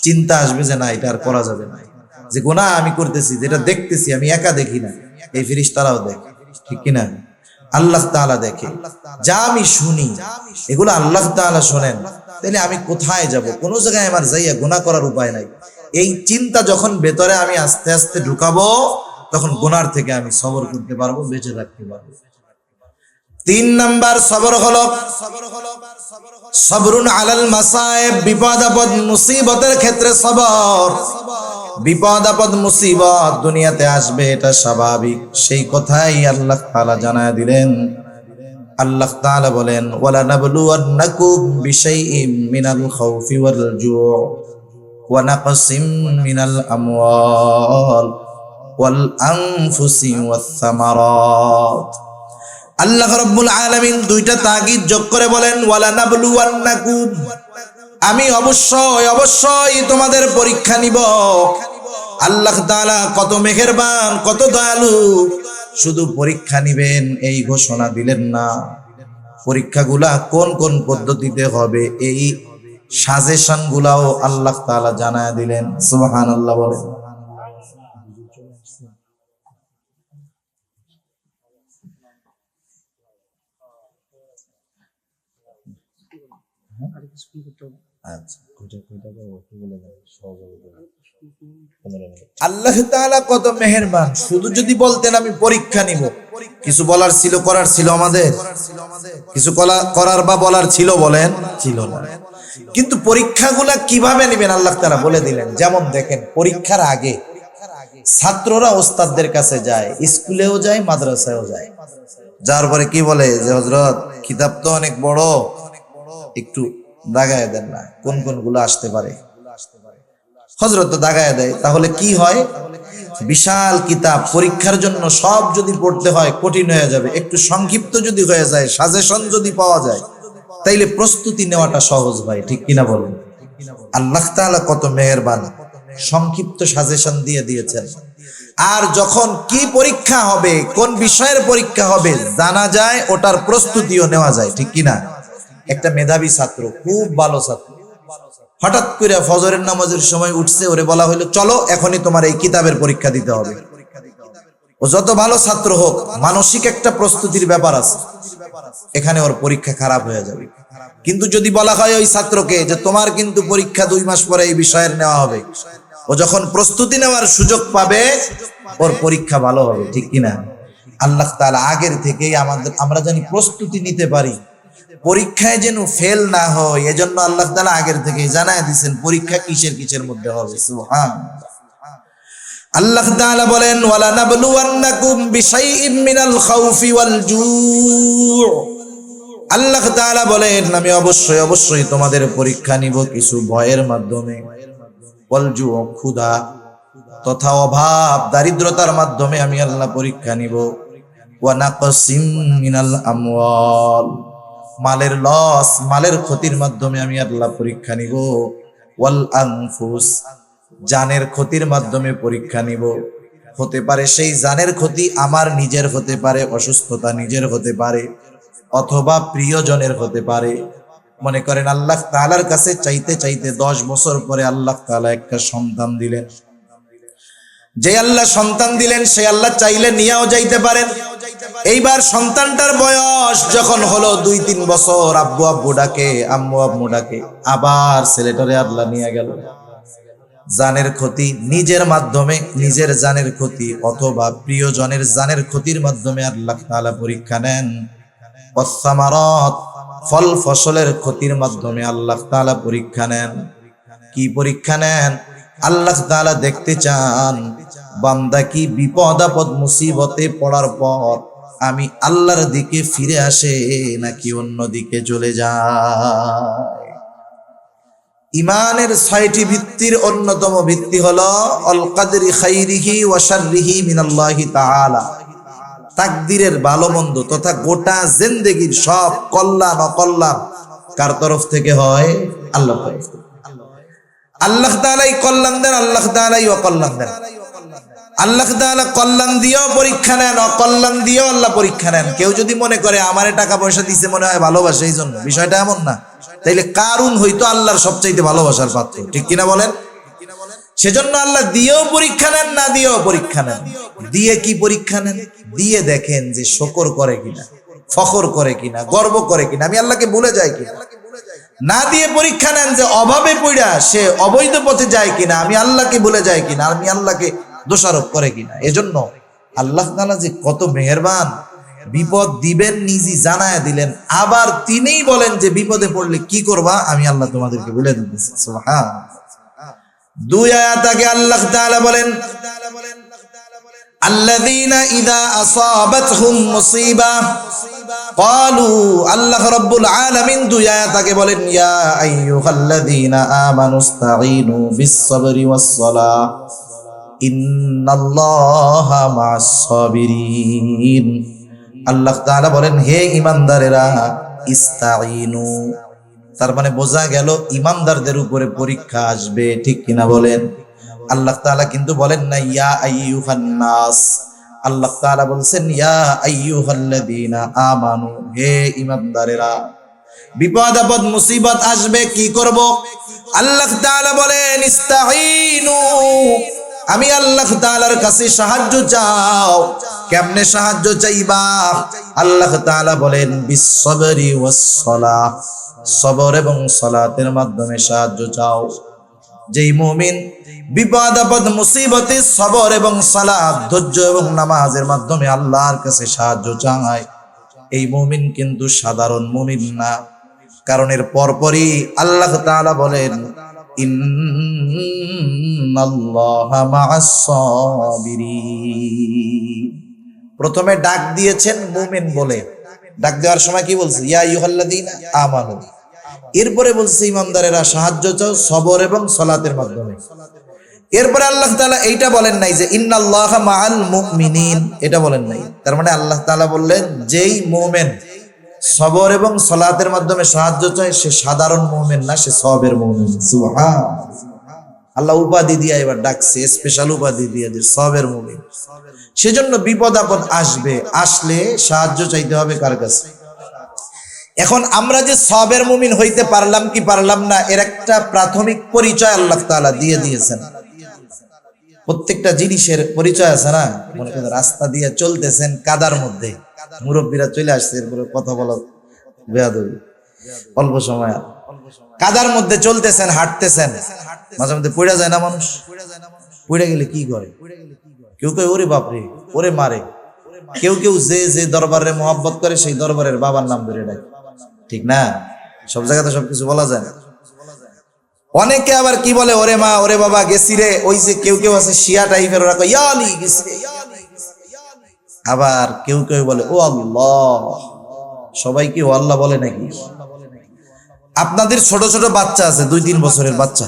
চিন্তা আসবে যে না, এটা আর করা যাবে না। যে গোনাহ আমি করতেছি, যেটা দেখতেছি, আমি একা দেখি না, এই ফেরেশতারাও দেখে, ঠিক কিনা? আল্লাহ তাআলা দেখে, যা আমি শুনি এগুলো আল্লাহ তাআলা শোনেন, তাহলে আমি কোথায় যাব? কোন জায়গায় আমার যাইয়া গুনাহ করার উপায় নাই। এই চিন্তা যখন ভেতরে আমি আস্তে আস্তে ঢুকাবো, তখন গুনার থেকে আমি সবর করতে পারবো, বেঁচে থাকতে পারবো। 3 নাম্বার সবর হলো সবরুন আলাল মাসায়েব, বিপদ আপদ মুসিবতের ক্ষেত্রে সবর। বিপদ আপদ মুসিবত দুনিয়াতে আসবে, এটা স্বাভাবিক, সেই কথাই আল্লাহ তাআলা জানায় দিলেন। আল্লাহ তাআলা বলেন, ওয়ালা নাবলুওয়ান্নাকুম বিশাইইম মিনাল খাউফি ওয়াল জুউ ওয়া নাকসিম মিনাল আমওয়াল ওয়াল আনফুসি ওয়াস সামারাত। আল্লাহ রাব্বুল আলামিন দুইটা তাগিদ যোগ করে বলেন, ওয়ালা নাবলুওয়ান্নাকুম, আমি অবশ্যই তোমাদের পরীক্ষা নিব। আল্লাহ তাআলা কত মেহেরবান, কত দয়ালু, শুধু পরীক্ষা নিবেন এই ঘোষণা দিলেন না, পরীক্ষাগুলা কোন কোন পদ্ধতিতে হবে এই সাজেশন গুলাও আল্লাহ তাআলা জানায় দিলেন। সুবহানাল্লাহ বলেন। আল্লাহ তাআলা কত মেহেরবান, শুধু যদি বলতেন আমি পরীক্ষা নিব, কিছু বলার ছিল, করার ছিল, আমাদের কিছু করার বা বলার ছিল, বলেন ছিল না। কিন্তু পরীক্ষাগুলা কিভাবে নেবেন আল্লাহ তাআলা বলে দিলেন। যেমন দেখেন, পরীক্ষার আগে ছাত্ররা ওস্তাদদের কাছে যায়, স্কুলেও যায়, মাদ্রাসায়ও যায়, যার পরে কি বলে যে হযরত কিতাব তো অনেক বড়, একটু দাগায় দেন না, কোন কোন গুলো আসতে পারে। হযরত তো দাগায় দেয়, তাহলে কি হয়, বিশাল কিতাব, পরীক্ষার জন্য সব যদি পড়তে হয় কঠিন হয়ে যাবে। একটু সংক্ষিপ্ত যদি হয়ে যায়, সাজেশন যদি পাওয়া যায়, তাইলে প্রস্তুতি নেওয়াটা সহজ হয়, ঠিক কিনা বলেন? আল্লাহ তাআলা কত মেহেরবান, সংক্ষিপ্ত সাজেশন দিয়ে দিয়েছেন। আর যখন কি পরীক্ষা হবে, কোন বিষয়ের পরীক্ষা হবে জানা যায়, ওটার প্রস্তুতিও নেওয়া যায়, ঠিক কিনা? একটা মেধাবী ছাত্র, খুব ভালো ছাত্র, হঠাৎ করে ফজরের নামাজের সময় উঠছে, ওরে বলা হলো চলো এখনই তোমার এই কিতাবের পরীক্ষা দিতে হবে। ও যত ভালো ছাত্র হোক, মানসিক একটা প্রস্তুতির ব্যাপার আছে, এখানে ওর পরীক্ষা খারাপ হয়ে যাবে। কিন্তু যদি বলা হয় ওই ছাত্রকে যে তোমার কিন্তু পরীক্ষা 2 মাস পরে এই বিষয়ের নেওয়া হবে, ও যখন প্রস্তুতি নেওয়ার সুযোগ পাবে, ওর পরীক্ষা ভালো হবে, ঠিক কিনা? আল্লাহ তাআলা আগের থেকেই আমরা জানি প্রস্তুতি নিতে পারি, পরীক্ষায় যেন ফেল না হয়, এজন্য আল্লাহ তাআলা আগের থেকেই জানায় দিয়েছেন পরীক্ষা কিসের মধ্যে হবে। সুবহানাল্লাহ। আল্লাহ তাআলা বলেন, ওয়ালা নাবলুওয়ান্নাকুম বিশাইইম মিনাল খাউফি ওয়াল জু'। আল্লাহ তাআলা বলেন, আমি অবশ্যই তোমাদের পরীক্ষা নিব কিছু ভয়ের মাধ্যমে, ওয়াল জু', ক্ষুধা তথা অভাব, দারিদ্রতার মাধ্যমে আমি আল্লাহ পরীক্ষা নিব। ওয়া নাকসিম মিনাল আমওয়াল, মালের লস, মালের ক্ষতির মাধ্যমে আমি আল্লাহ পরীক্ষা নিব। ওয়াল আনফুস, জানের ক্ষতির মাধ্যমে পরীক্ষা নিব। হতে পারে সেই জানের ক্ষতি আমার নিজের হতে পারে, অসুস্থতা নিজের হতে পারে, অথবা প্রিয়জনের হতে পারে। মনে করেন আল্লাহ তাআলার কাছে চাইতে চাইতে 10 বছর পরে আল্লাহ তাআলা একটা সন্তান দিলেন। যে আল্লাহ সন্তান দিলেন, সে আল্লাহ চাইলে নিয়েও যাইতে পারেন। এইবার সন্তানটার বয়স যখন হলো 2-3 বছর, আব্বু আব্বু ডাকে, আম্মু আম্মু ডাকে, আবার ছেলেটারে আল্লাহ নিয়ে গেল। জানের ক্ষতি নিজের মাধ্যমে, নিজের জানের ক্ষতি অথবা প্রিয়জনের জানের ক্ষতির মাধ্যমে আল্লাহ তাআলা পরীক্ষা নেন। ওয়াসসামারাত, ফল ফসলের ক্ষতির মাধ্যমে আল্লাহ তাআলা পরীক্ষা নেন। কি পরীক্ষা নেন? আল্লাহ তাআলা দেখতে চান বান্দা কি বিপদ আপদ মুসিবতে পড়ার পর আমি আল্লাহর দিকে ফিরে আসে নাকি অন্য দিকে চলে যায়। ইমানের ৬টি ভিত্তির অন্যতম ভিত্তি হলো আল কদরি খাইরিহি ওয়া শাররিহি মিনাল্লাহি তাআলা। তাকদীরের ভালো মন্দ তথা গোটা জিন্দেগীর সব কল্যাণ অকল্যাণ কার তরফ থেকে হয়? আল্লাহর তরফ থেকে। আল্লাহ তাআলাই কল্যাণ দেন, আল্লাহ তাআলাই অকল্যাণ দেন। আল্লাহ তাআলা কল্যাণ দিয়েও পরীক্ষা নেন, অকল্যাণ দিয়েও আল্লাহ পরীক্ষা নেন। কেউ যদি মনে করে আমারে টাকা পয়সা দিছে মনে হয় ভালোবাসে এই জন্য, বিষয়টা এমন না। তাইলে কারুন হইতো আল্লাহর সবচাইতে ভালোবাসার পাত্র, ঠিক কিনা বলেন? সেজন্য আল্লাহ দিয়েও পরীক্ষা নেন, না দিয়েও পরীক্ষা নেন। দিয়ে কি পরীক্ষা নেন? দিয়ে দেখেন যে শকর করে কিনা, ফখর করে কিনা, গর্ব করে কিনা, আমি আল্লাহকে ভুলে যাই কিনা। না দিয়ে পরীক্ষা নেন যে অভাবে পড়া সে অবৈধ পথে যায় কিনা, আমি আল্লাহকে ভুলে যাই কিনা, আমি আল্লাহকে দোষারোপ করে কিনা। এজন্য আল্লাহ তাআলা যে কত মেহেরবান, বিপদ দিবেন নিজে জানায় দিলেন, আবার তিনিই বলেন যে বিপদে পড়লে কি করবা, আমি আল্লাহ তোমাদেরকে বলে দিতেছি। সুবহানাল্লাহ। 2 আয়াত আগে আল্লাহ তাআলা বলেন আল্লাযীনা ইযা আসাবাতহুম মুসিবা ক্বালু, আল্লাহ রাব্বুল আলামিন 2 আয়াত আগে বলেন ইয়া আইয়ুহাল্লাযীনা আমানুস্তাঈনু বিস-সাবরি ওয়াস-সালাহ ইন্নাল্লাহা মা'আস সাবিরিন। আল্লাহ তাআলা বলেন হে ঈমানদারেরা ইস্তাঈনু, তার মানে বোঝা গেল ঈমানদারদের উপরে পরীক্ষা আসবে, ঠিক কিনা বলেন? আল্লাহ তাআলা কিন্তু বলেন না ইয়া আইয়ুহান নাস, আল্লাহ তাআলা বলছেন ইয়া আইয়ুহাল্লাযীনা আমানু, হে ঈমানদারেরা। বিপদ আপদ মুসিবত আসবে, কি করব? আল্লাহ তাআলা বলেন ইস্তাঈনু, আমি আল্লাহ তাআলার কাছে সাহায্য চাও। কেমনে সাহায্য চাইবা? আল্লাহ তাআলা বলেন বিস-সাবরি ওয়াস-সালাহ, সবর এবং সালাতের মাধ্যমে সাহায্য চাও। যেই মুমিন বিপদ আপদ মুসিবতে সবর এবং সালাত, ধৈর্য এবং নামাজের মাধ্যমে আল্লাহর কাছে সাহায্য চায়, এই মুমিন কিন্তু সাধারণ মুমিন না। কারণ এর পরপরই আল্লাহ তাআলা বলেন ইন্নাল্লাহা মা'আস সাবিরিন। প্রথমে ডাক দিয়েছেন মুমিন বলে, ডাক দেওয়ার সময় কি বলছে? ইয়া আইয়ুহাল্লাযীনা আমানু। এরপরে বলছে ইমানদারেরা সাহায্য চাও সবর এবং সালাতের মাধ্যমে। এরপরে আল্লাহ তাআলা এইটা বলেন নাই যে ইন্নাল্লাহা মা'আল মুমিনিন, এটা বলেন নাই। তার মানে আল্লাহ তাআলা বললেন যেই মুমিন সবর এবং সালাতের মাধ্যমে সাহায্য চায় সে সাধারণ মুমিন না, সে সবের মুমিন। সুবহানাল্লাহ। আল্লাহ উপাধি দিয়ে এবার ডাকছে, স্পেশাল উপাধি দিয়ে যে সবের মুমিন। সেজন্য বিপদ আপদ আসবে, আসলে সাহায্য চাইতে হবে কার কাছে? এখন আমরা যে সবের মুমিন হইতে পারলাম কি পারলাম না, এর একটা প্রাথমিক পরিচয় আল্লাহ তাআলা দিয়ে দিয়েছেন। প্রত্যেকটা জিনিসের পরিচয় আছে না? মনে করেন রাস্তা দিয়ে চলতেছেন, কাদার মধ্যে মুরব্বীরা চলে আসছে, এরপরে কথা বলা বেয়াদবি, অল্প সময় কাদার মধ্যে চলতেছেন, হাঁটতেছেন, মাঝে মধ্যে পড়ে যায় না মানুষ? পড়ে গেলে কি করে? কেউ কেউ ওরে বাপরে ওরে মারে, কেউ কেউ যে যে দরবারে মহব্বত করে সেই দরবারের বাবার নাম ধরে ডাকে, ঠিক না? সব জায়গাতে সবকিছু বলা যায় না। অনেকে আবার কি বলে ওরে মা ওরে বাবা গেছি রে, ওই যে কেউ কেউ আছে শিয়া টাইপের, ওরা কয় ইয়া আলী গেছি রে। আবার কেউ কেউ বলে ও আল্লাহ। সবাই কি ও আল্লাহ বলে নাকি? আপনাদের ছোট ছোট বাচ্চা আছে, 2-3 বছরের বাচ্চা,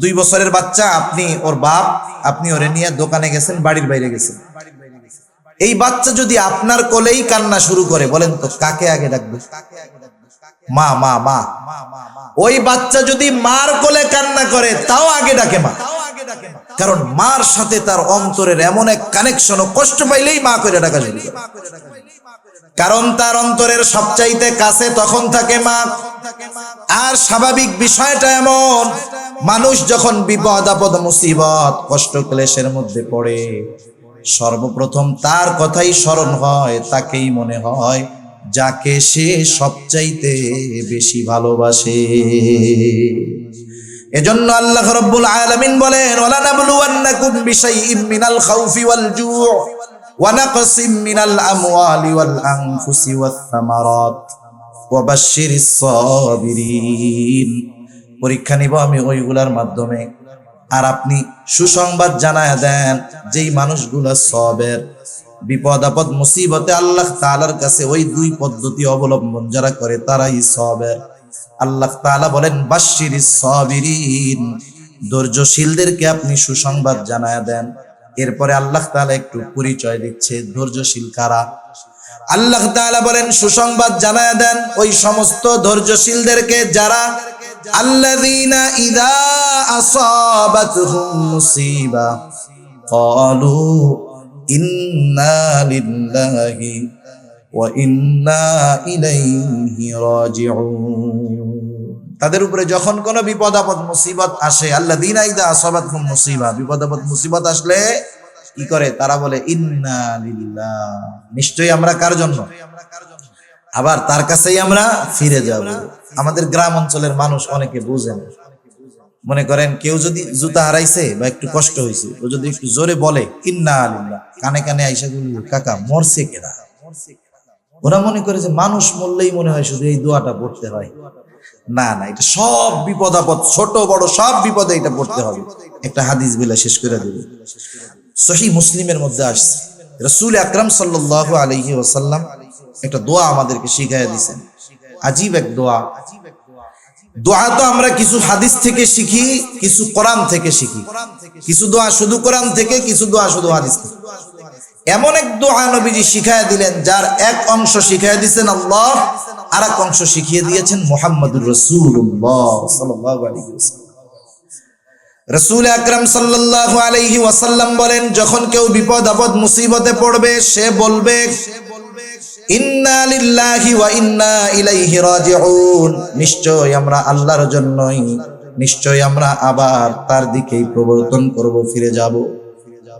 2 বছরের বাচ্চা, আপনি ওর বাপ, আপনি ওরে নিয়ে দোকানে গেছেন, বাড়ির বাইরে গেছেন। এই বাচ্চা যদি আপনার কোলেই কান্না শুরু করে, বলেন তো কাকে আগে ডাকবে? মা মা মা। ওই বাচ্চা যদি মার কোলে কান্না করে তাও আগে ডাকে মা, কারণ মার সাথে তার অন্তরের এমন এক কানেকশন, ও কষ্ট পাইলেই মা করে ডাকা শুরু করে, কারণ তার অন্তরের সবচাইতে কাছে তখন থাকে মা। আর স্বাভাবিক বিষয়টা এমন, মানুষ যখন বিপদ আপদ মুসিবত কষ্ট ক্লেশের মধ্যে পড়ে, সর্বপ্রথম তার কথাই স্মরণ হয়, তাকেই মনে হয় যাকে সে সবচাইতে বেশি ভালোবাসে। এজন্য আল্লাহ রাব্বুল আলামিন বলেন, ওয়ালা নাবলুওয়ান্নাকুম বিশাইইম মিনাল খাউফি ওয়াল জু' ওয়া নাকসিম মিনাল আমওয়ালি ওয়াল আনফুসি ওয়াত থামারাত ওয়া বাশশিরিস সাবিরিন। পরীক্ষা নিব আমি ওইগুলার মাধ্যমে, আর আপনি সুসংবাদ জানায় দেন যেই মানুষগুলো সবের, বিপদ আপদ মুসিবতে আল্লাহ তাআলার কাছে ওই দুই পদ্ধতি অবলম্বন যারা করে তারাই সবের। আল্লাহ তাআলা বলেন বাশশিরিস সাবিরিন, ধৈর্যশীলদেরকে আপনি সুসংবাদ জানায় দেন। এরপরে আল্লাহ তাআলা একটু পরিচয় দিচ্ছে ধৈর্যশীল কারা। আল্লাহ তাআলা বলেন সুসংবাদ জানায় দেন ওই সমস্ত ধৈর্যশীলদেরকে যারা আল্লাযীনা ইযা আসাবাতহুম মুসিবা ক্বালু ইন্না লিল্লাহি ওয়া ইন্না ইলাইহি রাজিউন। তাদের উপরে যখন কোনো বিপদ আপদ মুসিবত আসে, আল্লাযীনা ইযা আসাবাতহুম মুসিবা, বিপদ আপদ মুসিবত আসলে কি করে? তারা বলে ইন্না লিল্লাহ, নিশ্চয়ই আমরা কার জন্য? আবার তার কাছেই আমরা ফিরে যাব। আমাদের গ্রাম অঞ্চলের মানুষ অনেকে বুঝেন, মনে করেন কেউ যদি জুতা হারাইছে বা একটু কষ্ট হয়েছে, ও যদি একটু জোরে বলে ইন্না লিল্লাহ, কানে কানে আইসা বলি কাকা মরছে কেনা, ওরা মনে করে যে মানুষ মরলেই মনে হয় শুধু এই দোয়াটা পড়তে হয়। না না, এটা সব বিপদ আপদ, ছোট বড় সব বিপদে এটা পড়তে হবে। একটা হাদিস বিলা শেষ করে দেব। সহিহ মুসলিমের মধ্যে আসছে, রাসূল আকরাম সাল্লাল্লাহু আলাইহি ওয়াসাল্লাম একটা দোয়া আমাদেরকে শিখাইয়া দিয়েছেন। আজীব এক দোয়া। দোয়া তো আমরা কিছু হাদিস থেকে শিখি, কিছু কোরআন থেকে শিখি, কিছু দোয়া শুধু কোরআন থেকে, কিছু দোয়া শুধু হাদিস থেকে। এমন এক দোয়া নবীজি শিখাইয়া দিলেন যার এক অংশ শিখাইয়া দিয়েছেন আল্লাহ, আর এক অংশ শিখিয়ে দিয়েছেন মুহাম্মদুর রাসূলুল্লাহ সাল্লাল্লাহু আলাইহি ওয়াসাল্লাম। রাসূল আকরাম সাল্লাল্লাহু আলাইহি ওয়াসাল্লাম বলেন, যখন কেউ বিপদ আপদ মুসিবতে পড়বে সে বলবে ইন্না লিল্লাহি ওয়া ইন্না ইলাইহি রাজিউন, নিশ্চয় আমরা আল্লাহর জন্যই, নিশ্চয় আমরা আবার তার দিকেই প্রবর্তন করব, ফিরে যাব।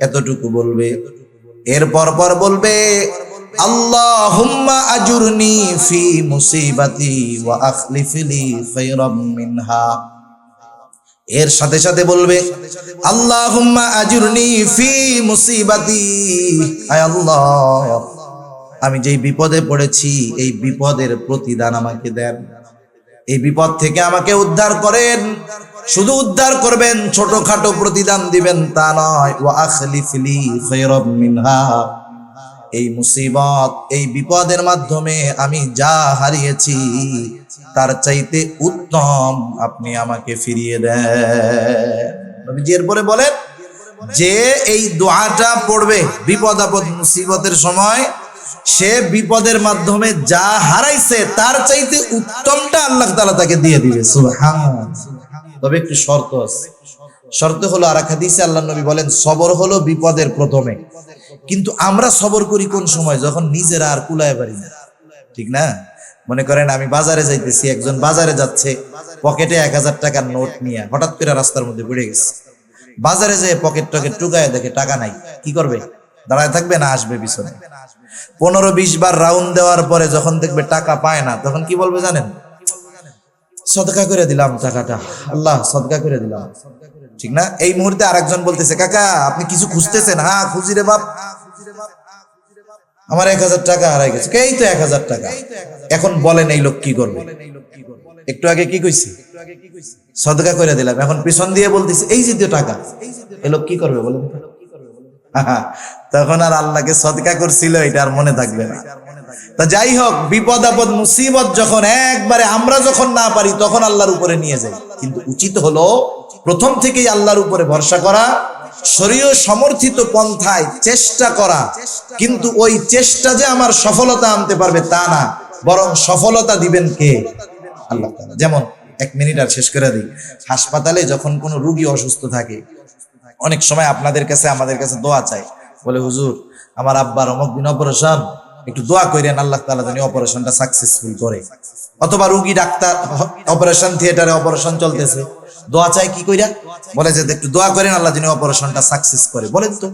এতটুকু বলবে। এরপর পর বলবে আল্লাহুম্মা আজুরনি ফি মুসিবাতি ওয়া আখলিফ লি খায়রাম মিনহা। এর সাথে সাথে বলবে আল্লাহুম্মা আজুরনি ফি মুসিবাতি, আয় আল্লাহ আমি যেই বিপদে পড়েছি এই বিপদের প্রতিদান আমাকে দেন, এই বিপদ থেকে আমাকে উদ্ধার করেন। শুধু উদ্ধার করবেন, ছোটখাটো প্রতিদান দিবেন তা নয়। ওয়া আখলিফ লি খায়রাম মিনহা, এই মুসিবত এই বিপদের মাধ্যমে আমি যা হারিয়েছি তার চাইতে উত্তম আপনি আমাকে ফিরিয়ে দেন। নবীজি এরপরে বলেন যে এই দোয়াটা পড়বে বিপদ আপদ মুসিবতের সময়, সে বিপদের মাধ্যমে যা হারাইছে তার চাইতে উত্তমটা আল্লাহ তাআলা তাকে দিয়ে দিবে। সুবহানাল্লাহ। তবে একটু শর্ত আছে। শর্ত হলো, আর এক হাদিসে আল্লাহর নবী বলেন সবর হলো বিপদের প্রথমে, কিন্তু আমরা সবর করি কোন সময়? যখন নিজেরা আর কুলায় পারি না, ঠিক না? মনে করেন আমি বাজারে যাইতেছি, একজন বাজারে যাচ্ছে, পকেটে 1000 টাকার নোট নিয়ে হঠাৎ করে রাস্তার মধ্যে পড়ে গেছে। বাজারে যেয়ে পকেট টকেট টুকায় দেখে টাকা নাই, কি করবে? দাঁড়ায় থাকবে না আসবে পিছনে? 15-20 বার রাউন্ড দেওয়ার পরে যখন দেখবে টাকা পায় না, তখন কি বলবে জানেন? সদকা করে দিলাম টাকাটা, আল্লাহ সদকা করে দিলাম, ঠিক না? এই মুহূর্তে আরেকজন বলতেছে কাকা আপনি কিছু খুঁজতেছেন? হ্যাঁ খুঁজি রে বাপ, আমার 1000 টাকা হারাই গেছে। এই তো 1000 টাকা। এখন বলেন এই লোক কি করবে? একটু আগে কি কইছি? সদকা করে দিলাম। এখন পিছন দিয়ে বলতেছে এই যে টাকা, এই লোক কি করবে বলেন? তখন আর আল্লাহকে সদকা করছিল এটা আর মনে থাকবে না। তা যাই হোক, বিপদ আপদ মুসিবত যখন একবারে আমরা যখন না পারি তখন আল্লাহর উপরে নিয়ে যাই। কিন্তু উচিত হলো প্রথম থেকেই আল্লাহর উপরে ভরসা করা, শরীয় সমর্থিত পন্থায় চেষ্টা করা। কিন্তু ওই চেষ্টা যে আমার সফলতা আনতে পারবে তা না, বরং সফলতা দিবেন কে? আল্লাহ তাআলা। যেমন 1 মিনিট আর শেষ করে দিই। হাসপাতালে যখন কোনো রোগী অসুস্থ থাকে, অনেক সময় আপনাদের কাছে আমাদের কাছে দোয়া চাই, বলে হুজুর আমার আব্বার অমুক দিন অপারেশন, একটু দোয়া করেন আল্লাহ তাআলা যেন অপারেশনটা সাকসেসফুল করে। অথবা রোগী ডাক্তার অপারেশন থিয়েটারে অপারেশন চলতেছে, দোয়া চাই কি কইরা? বলে যে একটু দোয়া করেন আল্লাহ যেন অপারেশনটা সাকসেস করে। বলেন তো,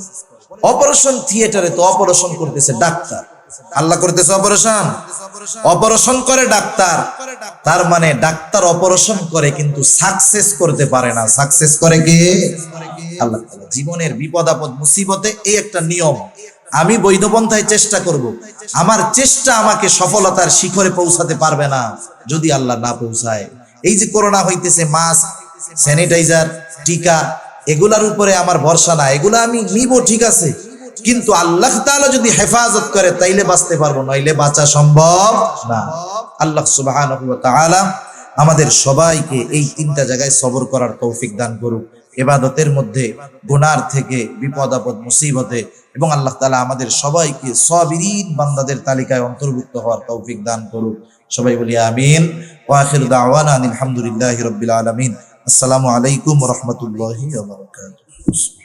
অপারেশন থিয়েটারে তো অপারেশন করতেছে ডাক্তার, আল্লাহ করতেছে অপারেশন, অপারেশন করে ডাক্তার, তার মানে ডাক্তার অপারেশন করে কিন্তু সাকসেস করতে পারে না, সাকসেস করে কে? আল্লাহ তাআলা। জীবনের বিপদ আপদ মুসিবতে এই একটা নিয়ম, আমি বৈধ পন্থায় চেষ্টা করব, আমার চেষ্টা আমাকে সফলতার শিখরে পৌঁছাতে পারবে না যদি আল্লাহ না পৌঁছায়। এই যে করোনা হইতেছে, মাস্ক, স্যানিটাইজার, টিকা, এগুলার উপরে আমার ভরসা না, এগুলা আমি নিব ঠিক আছে, কিন্তু আল্লাহ তাআলা যদি হেফাজত করে তাইলে বাঁচতে পারবো, নইলে বাঁচা সম্ভব না। আল্লাহ সুবহানাহু ওয়া তাআলা আমাদের সবাইকে এই তিনটা জায়গায় সবর করার তৌফিক দান করুক, ইবাদতের মধ্যে, গুনার থেকে, বিপদ আপদ মুসিবতে, এবং আল্লাহ তাআলা আমাদের সবাইকে সাবিরিন বান্দাদের তালিকায় অন্তর্ভুক্ত হওয়ার তৌফিক দান করুক। সবাই বলি আমিন। ওয়া আখিরু দাওয়ানা আলহামদুলিল্লাহি রাব্বিল আলামিন। আসসালামু আলাইকুম ওয়া রাহমাতুল্লাহি ওয়া বারাকাতুহু।